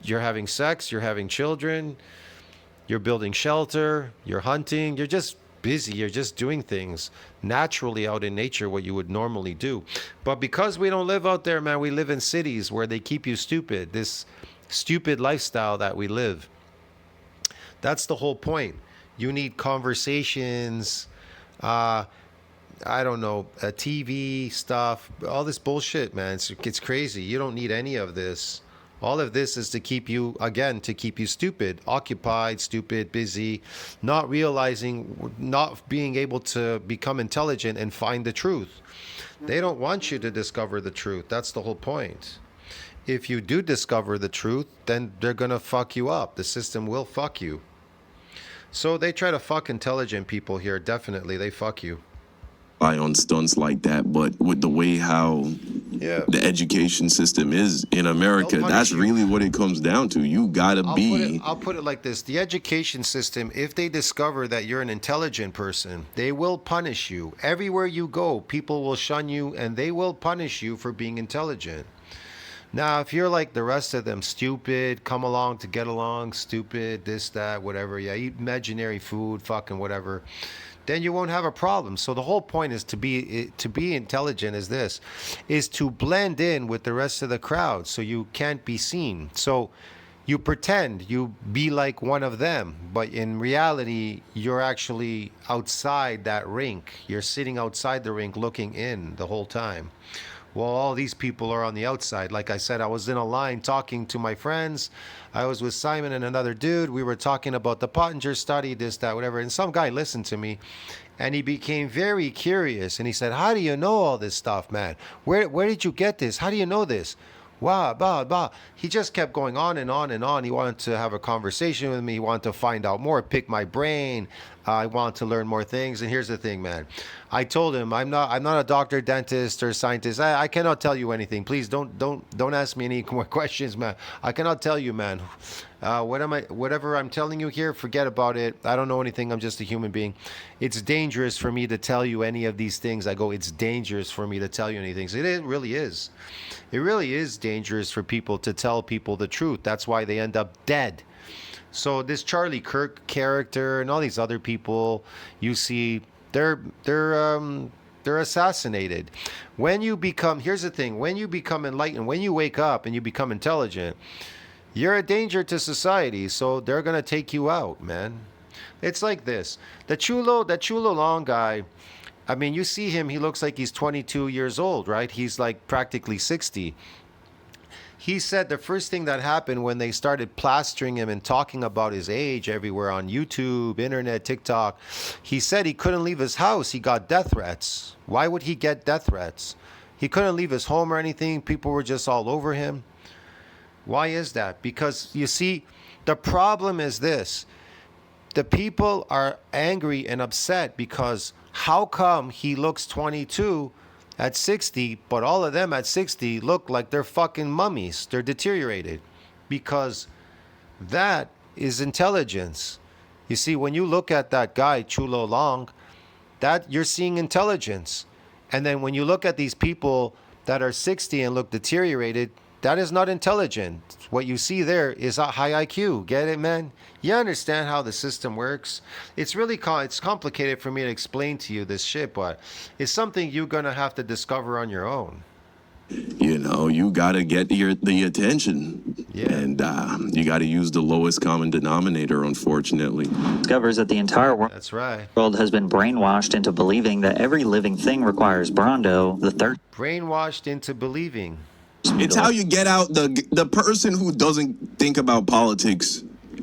sex, you're having children, you're building shelter, you're hunting, you're just busy, you're just doing things naturally out in nature, what you would normally do. But because we don't live out there, man, we live in cities where they keep you stupid, this stupid lifestyle that we live. That's the whole point. You need conversations, I don't know, TV stuff, all this bullshit, man. It's crazy. You don't need any of this. All of this is to keep you stupid, occupied, stupid, busy, not realizing, not being able to become intelligent and find the truth. They don't want you to discover the truth. That's the whole point. If you do discover the truth, then they're going to fuck you up. The system will fuck you. So they try to fuck intelligent people here. Definitely, they fuck you. On stunts like that, but with the way how the education system is in America, that's really what it comes down to. You gotta I'll put it like this. The education system, if they discover that you're an intelligent person, they will punish you. Everywhere you go, people will shun you and they will punish you for being intelligent. Now, if you're like the rest of them, stupid, come along to get along, stupid, this, that, whatever, yeah, eat imaginary food, fucking whatever, then you won't have a problem. So the whole point is to be intelligent is to blend in with the rest of the crowd so you can't be seen. So you pretend you be like one of them, but in reality, you're actually outside that rink. You're sitting outside the rink looking in the whole time. Well, all these people are on the outside. Like I said, I was in a line talking to my friends. I was with Simon and another dude. We were talking about the Pottinger study, this, that, whatever. And some guy listened to me and he became very curious. And he said, how do you know all this stuff, man? Where did you get this? How do you know this? Wow, blah, blah. He just kept going on and on and on. He wanted to have a conversation with me. He wanted to find out more, pick my brain. I wanted to learn more things. And here's the thing, man. I told him I'm not a doctor, dentist, or scientist. I cannot tell you anything. Please don't ask me any more questions, man. I cannot tell you, man. Whatever I'm telling you here, forget about it. I don't know anything. I'm just a human being. It's dangerous for me to tell you any of these things. It's dangerous for me to tell you anything. So it really is. It really is dangerous for people to tell people the truth. That's why they end up dead. So this Charlie Kirk character and all these other people you see, they're assassinated. Here's the thing, when you become enlightened, when you wake up and you become intelligent, you're a danger to society, so they're going to take you out, man. It's like this. That Chulo Long guy, I mean, you see him, he looks like he's 22 years old, right? He's like practically 60. He said the first thing that happened when they started plastering him and talking about his age everywhere on YouTube, internet, TikTok, he said he couldn't leave his house. He got death threats. Why would he get death threats? He couldn't leave his home or anything. People were just all over him. Why is that? Because, you see, the problem is this. The people are angry and upset because how come he looks 22 at 60, but all of them at 60 look like they're fucking mummies. They're deteriorated. Because that is intelligence. You see, when you look at that guy, Chulo Long, that you're seeing intelligence. And then when you look at these people that are 60 and look deteriorated, That is not intelligent. What you see there is a high IQ. Get it, man? You understand how the system works? It's really it's complicated for me to explain to you this shit, but it's something you're gonna have to discover on your own. You know, you gotta get the attention, and you gotta use the lowest common denominator. Unfortunately, discovers that the entire world has been brainwashed into believing that every living thing requires Brondo, the third. Brainwashed into believing. It's how you get out the person who doesn't think about politics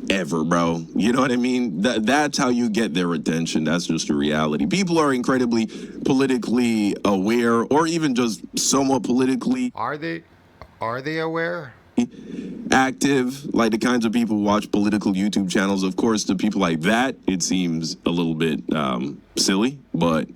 ever, bro. You know what I mean? That's how you get their attention. That's just the reality. People are incredibly politically aware, or even just somewhat politically. Are they aware? Active, like the kinds of people who watch political YouTube channels. Of course, to people like that, it seems a little bit silly, but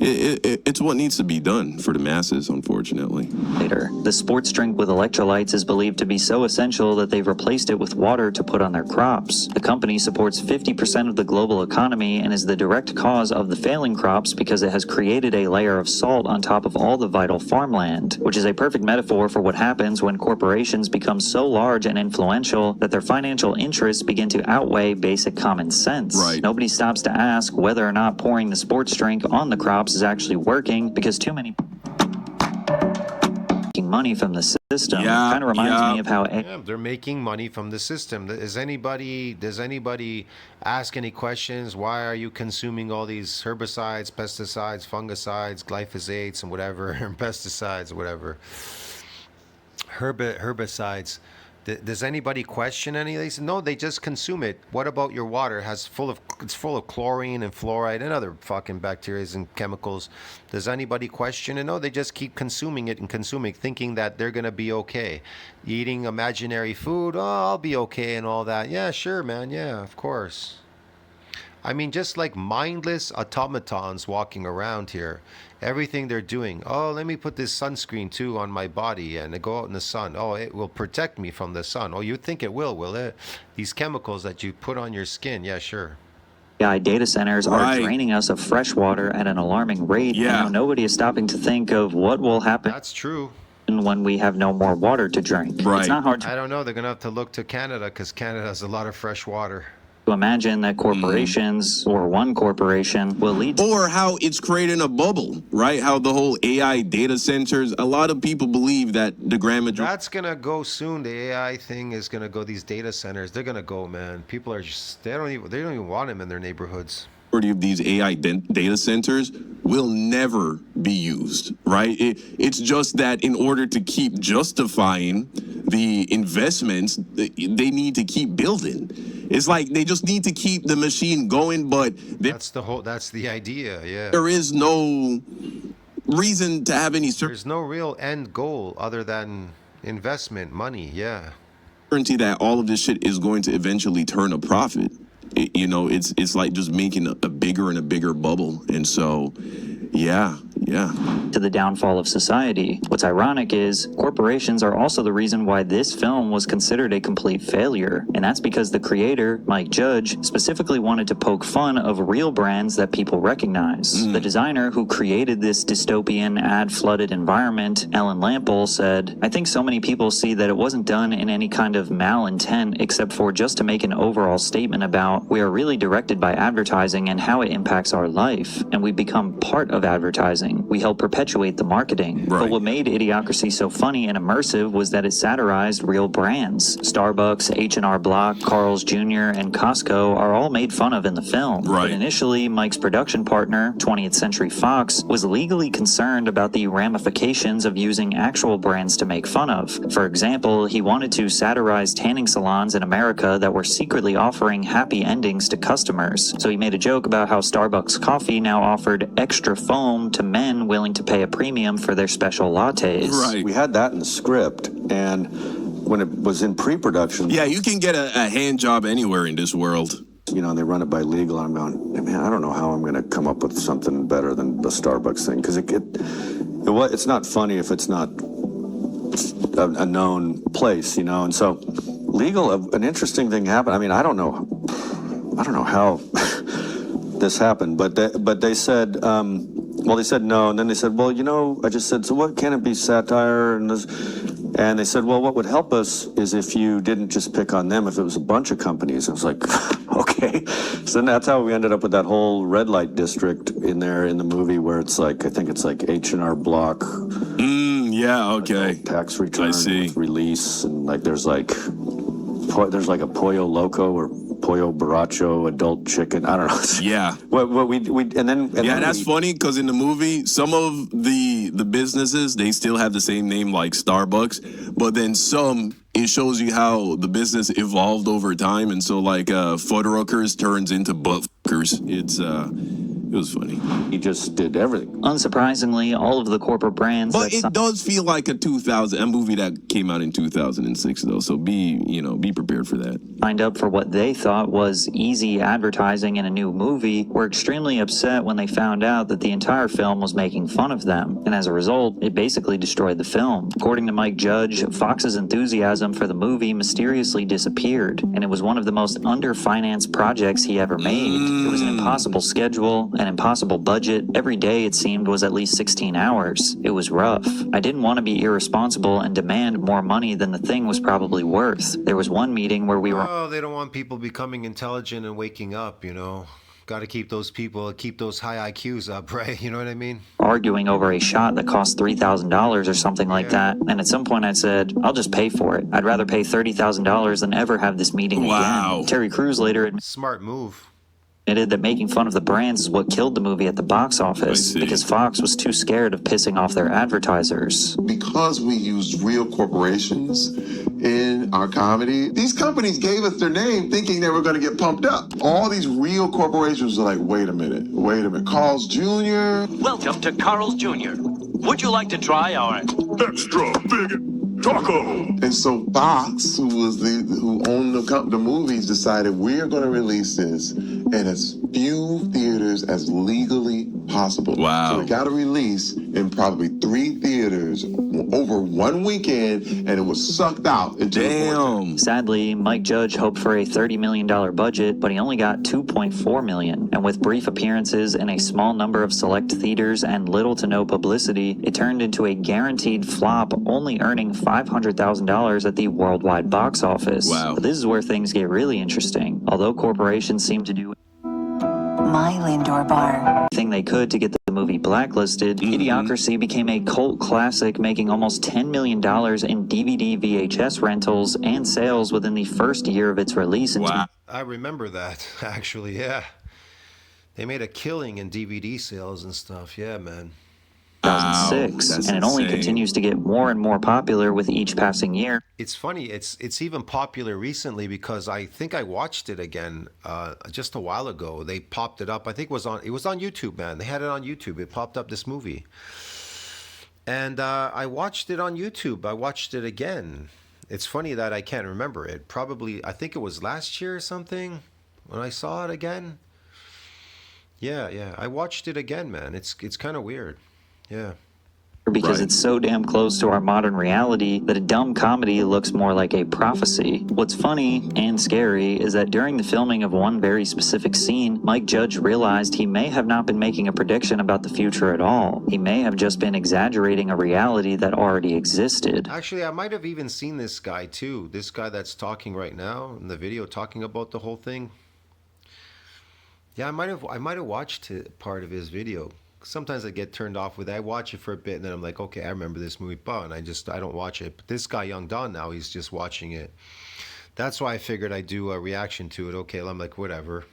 it's what needs to be done for the masses, unfortunately. Later, the sports drink with electrolytes is believed to be so essential that they've replaced it with water to put on their crops. The company supports 50% of the global economy and is the direct cause of the failing crops because it has created a layer of salt on top of all the vital farmland, which is a perfect metaphor for what happens when corporations become so large and influential that their financial interests begin to outweigh basic common sense. Right. Nobody stops to ask whether or not pouring the sports drink on the crops is actually working because too many making money from the system. Kind of reminds me of how they're making money from the system. Does anybody ask any questions? Why are you consuming all these herbicides, pesticides, fungicides, glyphosates, and whatever, pesticides, whatever, herbicides? Does anybody question any of these? No, they just consume it. What about your water? It's full of chlorine and fluoride and other fucking bacteria and chemicals. Does anybody question it? No, they just keep consuming it and consuming, thinking that they're gonna be okay. Eating imaginary food, oh, I'll be okay and all that. Yeah, sure, man. Yeah, of course. I mean, just like mindless automatons walking around here. Everything they're doing. Oh, let me put this sunscreen too on my body and go out in the sun. Oh, it will protect me from the sun. Oh, you think it will it? These chemicals that you put on your skin. Yeah, sure. AI data centers are draining us of fresh water at an alarming rate. Yeah. And nobody is stopping to think of what will happen. That's true. When we have no more water to drink. Right. It's not hard to I don't know. They're going to have to look to Canada because Canada has a lot of fresh water. imagine that corporations or one corporation will lead to. Or how it's creating a bubble, right? How the whole AI data centers, a lot of people believe that the grand majority. That's going to go soon. The AI thing is going to go. These data centers, they're going to go, man. People are just, they don't even want them in their neighborhoods. Of these AI data centers will never be used, right? It's just that in order to keep justifying the investments, they need to keep building. It's like they just need to keep the machine going, but that's the idea, yeah. There is no reason to have any There's no real end goal other than investment, money, yeah. Certainty that all of this shit is going to eventually turn a profit. It's like just making a bigger and a bigger bubble. And so, yeah. To the downfall of society. What's ironic is corporations are also the reason why this film was considered a complete failure. And that's because the creator, Mike Judge, specifically wanted to poke fun of real brands that people recognize. The designer who created this dystopian, ad-flooded environment, Ellen Lampel, said, "I think so many people see that it wasn't done in any kind of malintent except for just to make an overall statement about we are really directed by advertising and how it impacts our life. And we become part of advertising. We help perpetuate the marketing." But what made Idiocracy so funny and immersive was that it satirized real brands. Starbucks, H&R Block, Carl's Jr., and Costco are all made fun of in the film. But initially, Mike's production partner, 20th Century Fox, was legally concerned about the ramifications of using actual brands to make fun of. For example, he wanted to satirize tanning salons in America that were secretly offering happy endings to customers. So he made a joke about how Starbucks coffee now offered extra foam to men willing to pay a premium for their special lattes. We had that in the script, and when it was in pre-production... Yeah, you can get a hand job anywhere in this world. You know, they run it by legal, and I'm going, man, I don't know how I'm going to come up with something better than the Starbucks thing, because it's not funny if it's not a known place, you know, and so legal, an interesting thing happened. I mean, I don't know how this happened, but they said, they said no, and then they said, well, you know, I just said, so what can it be satire? And And they said, well, what would help us is if you didn't just pick on them, if it was a bunch of companies. I was like, okay. So then that's how we ended up with that whole red light district in there in the movie where it's like, I think it's like H&R Block. Yeah, okay. Tax return I see. with release, and like there's like a Pollo Loco or Pollo Borracho adult chicken. I don't know. Yeah. What we and then that's funny because in the movie, some of the businesses, they still have the same name like Starbucks, but then some, it shows you how the business evolved over time, and so like Fuddruckers turns into Buttfuckers. It was funny. He just did everything. Unsurprisingly, all of the corporate brands. But it does feel like a movie that came out in 2006, though. So be prepared for that. Signed up for what they thought was easy advertising in a new movie were extremely upset when they found out that the entire film was making fun of them. And as a result, it basically destroyed the film. According to Mike Judge, Fox's enthusiasm for the movie mysteriously disappeared, and it was one of the most underfinanced projects he ever made. It was an impossible schedule, an impossible budget. Every day, it seemed, was at least 16 hours. It was rough. I didn't want to be irresponsible and demand more money than the thing was probably worth. There was one meeting where we were... Oh, they don't want people becoming intelligent and waking up, you know. Got to keep those high IQs up, right? You know what I mean? Arguing over a shot that cost $3,000 or something like that. And at some point I said, I'll just pay for it. I'd rather pay $30,000 than ever have this meeting again. Terry Crews later smart move. Admitted that making fun of the brands is what killed the movie at the box office because Fox was too scared of pissing off their advertisers. Because we used real corporations in our comedy, these companies gave us their name thinking they were going to get pumped up. All these real corporations are like, wait a minute. Carl's Jr. Welcome to Carl's Jr. Would you like to try our extra big taco? And so Fox, who owned the movies, decided we're going to release this in as few theaters as legally possible. Wow. So it got a release in probably 3 theaters over one weekend, and it was sucked out. Damn. Sadly, Mike Judge hoped for a $30 million budget, but he only got $2.4 million. And with brief appearances in a small number of select theaters and little to no publicity, it turned into a guaranteed flop, only earning $500,000 at the worldwide box office. Wow. But this is where things get really interesting. Although corporations seem to do My Lindor Bar. everything they could to get the movie blacklisted, Idiocracy became a cult classic, making almost $10 million in DVD VHS rentals and sales within the first year of its release. Wow. I remember that, actually, yeah. They made a killing in DVD sales and stuff, yeah, man. 2006, and it only continues to get more and more popular with each passing year. It's funny, it's even popular recently because I think I watched it again just a while ago. They popped it up. I think it was on YouTube, man. They had it on YouTube. It popped up, this movie. And I watched it on YouTube. I watched it again. It's funny that I can't remember it. Probably, I think it was last year or something when I saw it again. Yeah. I watched it again, man. It's kind of weird. Yeah. Because it's so damn close to our modern reality that a dumb comedy looks more like a prophecy. What's funny and scary is that during the filming of one very specific scene, Mike Judge realized he may have not been making a prediction about the future at all. He may have just been exaggerating a reality that already existed. Actually, I might have even seen this guy too. This guy that's talking right now in the video, talking about the whole thing. Yeah, I might have watched part of his video. Sometimes I get turned off with it. I watch it for a bit and then I'm like, okay, I remember this movie, and I don't watch it. But this guy, Young Don, now he's just watching it. That's why I figured I'd do a reaction to it. Okay, I'm like, whatever.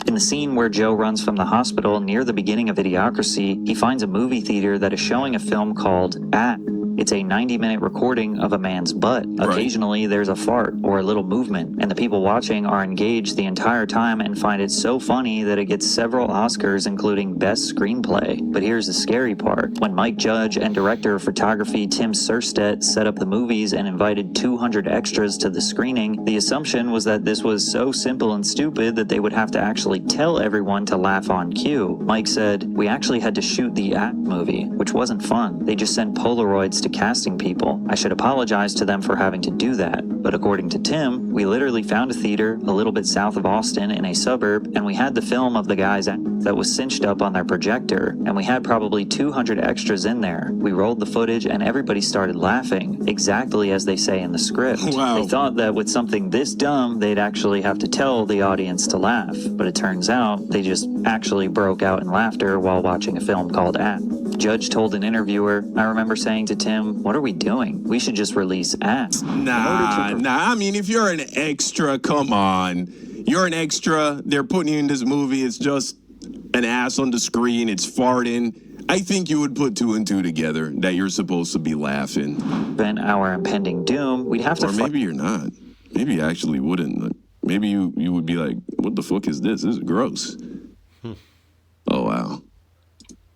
In the scene where Joe runs from the hospital near the beginning of Idiocracy, he finds a movie theater that is showing a film called At. It's a 90-minute recording of a man's butt. Occasionally, there's a fart or a little movement, and the people watching are engaged the entire time and find it so funny that it gets several Oscars, including Best Screenplay. But here's the scary part. When Mike Judge and director of photography Tim Surstedt set up the movies and invited 200 extras to the screening, the assumption was that this was so simple and stupid that they would have to actually tell everyone to laugh on cue. Mike said, "We actually had to shoot the At movie, which wasn't fun. They just sent Polaroids to casting people. I should apologize to them for having to do that. But according to Tim, we literally found a theater a little bit south of Austin in a suburb, and we had the film of the guys that was cinched up on their projector, and we had probably 200 extras in there. We rolled the footage and everybody started laughing, exactly as they say in the script. Wow. They thought that with something this dumb, they'd actually have to tell the audience to laugh, but it turns out they just actually broke out in laughter while watching a film called Act. Judge told an interviewer, I remember saying to Tim, what are we doing? We should just release Act. Nah. I mean, if you're an extra, come on. You're an extra. They're putting you in this movie. It's just an ass on the screen. It's farting. I think you would put 2 and 2 together that you're supposed to be laughing. Prevent our impending doom, we'd have to. Or maybe you're not. Maybe you actually wouldn't. Maybe you would be like, what the fuck is this? This is gross. Oh, wow.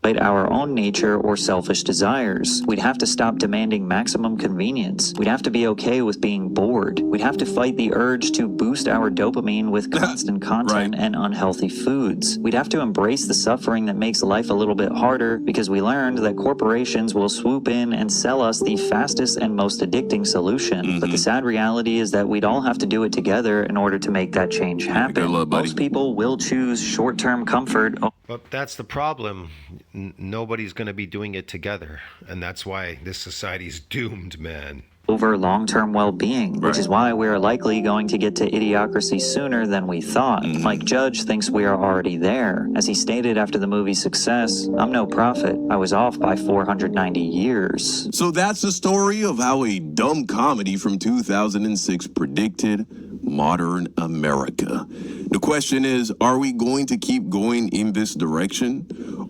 Our own nature or selfish desires. We'd have to stop demanding maximum convenience. We'd have to be okay with being bored. We'd have to fight the urge to boost our dopamine with constant content and unhealthy foods. We'd have to embrace the suffering that makes life a little bit harder because we learned that corporations will swoop in and sell us the fastest and most addicting solution. But the sad reality is that we'd all have to do it together in order to make that change happen. Most people will choose short-term comfort. But that's the problem. Nobody's going to be doing it together. And that's why this society's doomed, man. Over long-term well-being, which is why we are likely going to get to Idiocracy sooner than we thought. Mike Judge thinks we are already there. As he stated after the movie's success, I'm no prophet. I was off by 490 years. So that's the story of how a dumb comedy from 2006 predicted modern America. The question is, are we going to keep going in this direction,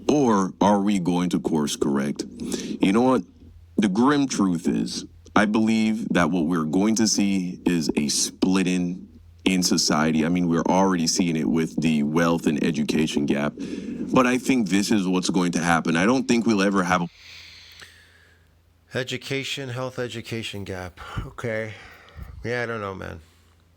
or are we going to course correct? You know what? The grim truth is, I believe that what we're going to see is a splitting in society. I mean, we're already seeing it with the wealth and education gap, but I think this is what's going to happen. I don't think we'll ever have health education gap. Okay. Yeah, I don't know, man.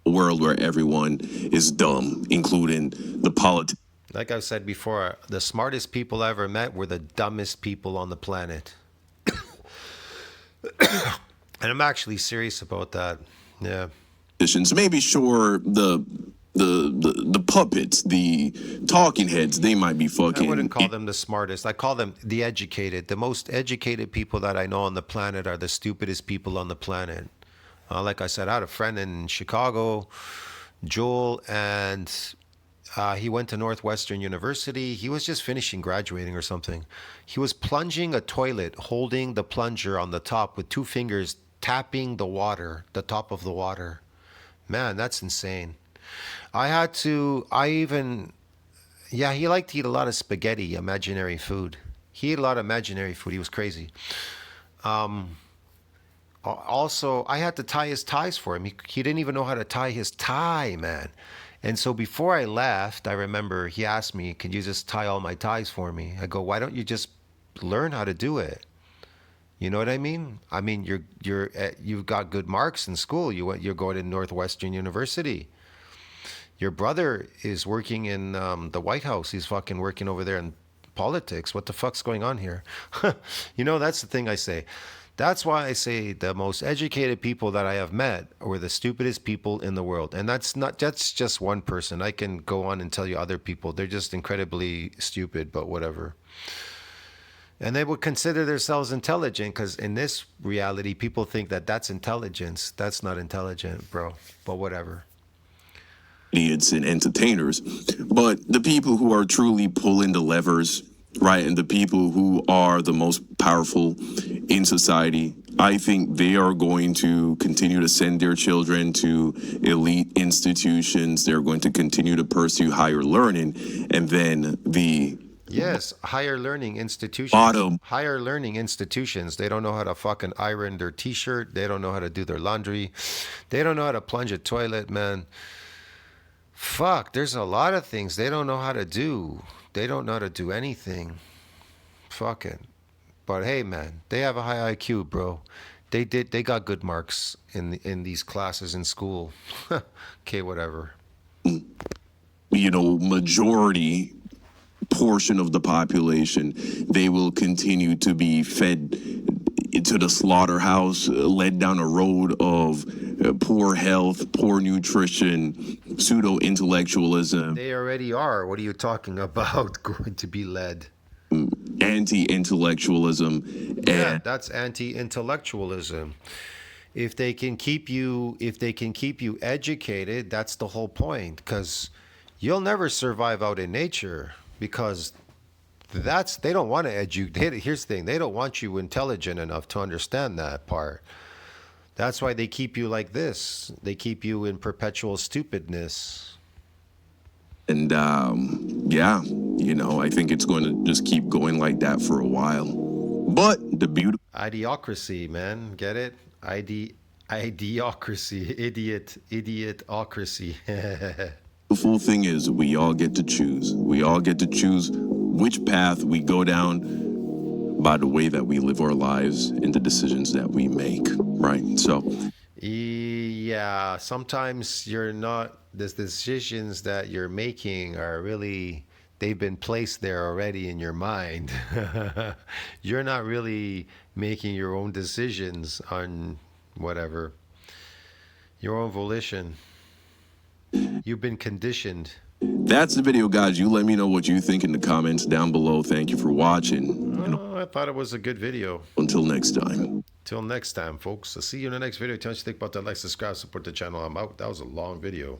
A world where everyone is dumb, including the politics. Like I've said before, the smartest people I ever met were the dumbest people on the planet. And I'm actually serious about that. Yeah. Maybe sure the puppets, the talking heads, they might be fucking. I wouldn't call them the smartest. I call them the educated. The most educated people that I know on the planet are the stupidest people on the planet. Like I said, I had a friend in Chicago, Joel, and he went to Northwestern University. He was just finishing graduating or something. He was plunging a toilet, holding the plunger on the top with 2 fingers, tapping the water, the top of the water. Man, that's insane. He liked to eat a lot of spaghetti, imaginary food. He ate a lot of imaginary food. He was crazy. Also, I had to tie his ties for him. He didn't even know how to tie his tie, man. And so before I left, I remember he asked me, "Can you just tie all my ties for me?" I go, "Why don't you just learn how to do it?" You know what I mean? I mean, you've got good marks in school. You're going to Northwestern University. Your brother is working in the White House. He's fucking working over there in politics. What the fuck's going on here? You know, that's the thing I say. That's why I say the most educated people that I have met were the stupidest people in the world. And that's just one person. I can go on and tell you other people. They're just incredibly stupid, but whatever. And they would consider themselves intelligent because in this reality, people think that that's intelligence. That's not intelligent, bro. But whatever. Idiots and entertainers. But the people who are truly pulling the levers, right, and the people who are the most powerful in society, I think they are going to continue to send their children to elite institutions. They're going to continue to pursue higher learning. And then Yes, higher learning institutions. Higher learning institutions. They don't know how to fucking iron their t-shirt. They don't know how to do their laundry. They don't know how to plunge a toilet, man. Fuck, there's a lot of things they don't know how to do. They don't know how to do anything. Fucking. But hey, man, they have a high IQ, bro. They got good marks in these classes in school. Okay, whatever. You know, majority portion of the population, they will continue to be fed to the slaughterhouse, led down a road of poor health, poor nutrition, pseudo-intellectualism. They already are. What are you talking about? Going to be led? Anti-intellectualism. Yeah, that's anti-intellectualism. If they can keep you educated, that's the whole point. Because you'll never survive out in nature, because they don't want to educate. Here's the thing: they don't want you intelligent enough to understand that part. That's why they keep you like this. They keep you in perpetual stupidness. And yeah, you know, I think it's going to just keep going like that for a while. But the beauty... Idiocracy, man. Get it? Idiocracy. Idiotocracy. The full thing is we all get to choose. We all get to choose which path we go down by the way that we live our lives and the decisions that we make, right? So... yeah, sometimes the decisions that you're making are really... they've been placed there already in your mind. You're not really making your own decisions on whatever, your own volition. You've been conditioned. That's the video, guys. You let me know what you think in the comments down below. Thank you for watching. I thought it was a good video. Until next time. Till next time, folks. I'll see you in the next video. Tell us what you think about that. Like, subscribe, support the channel. I'm out. That was a long video.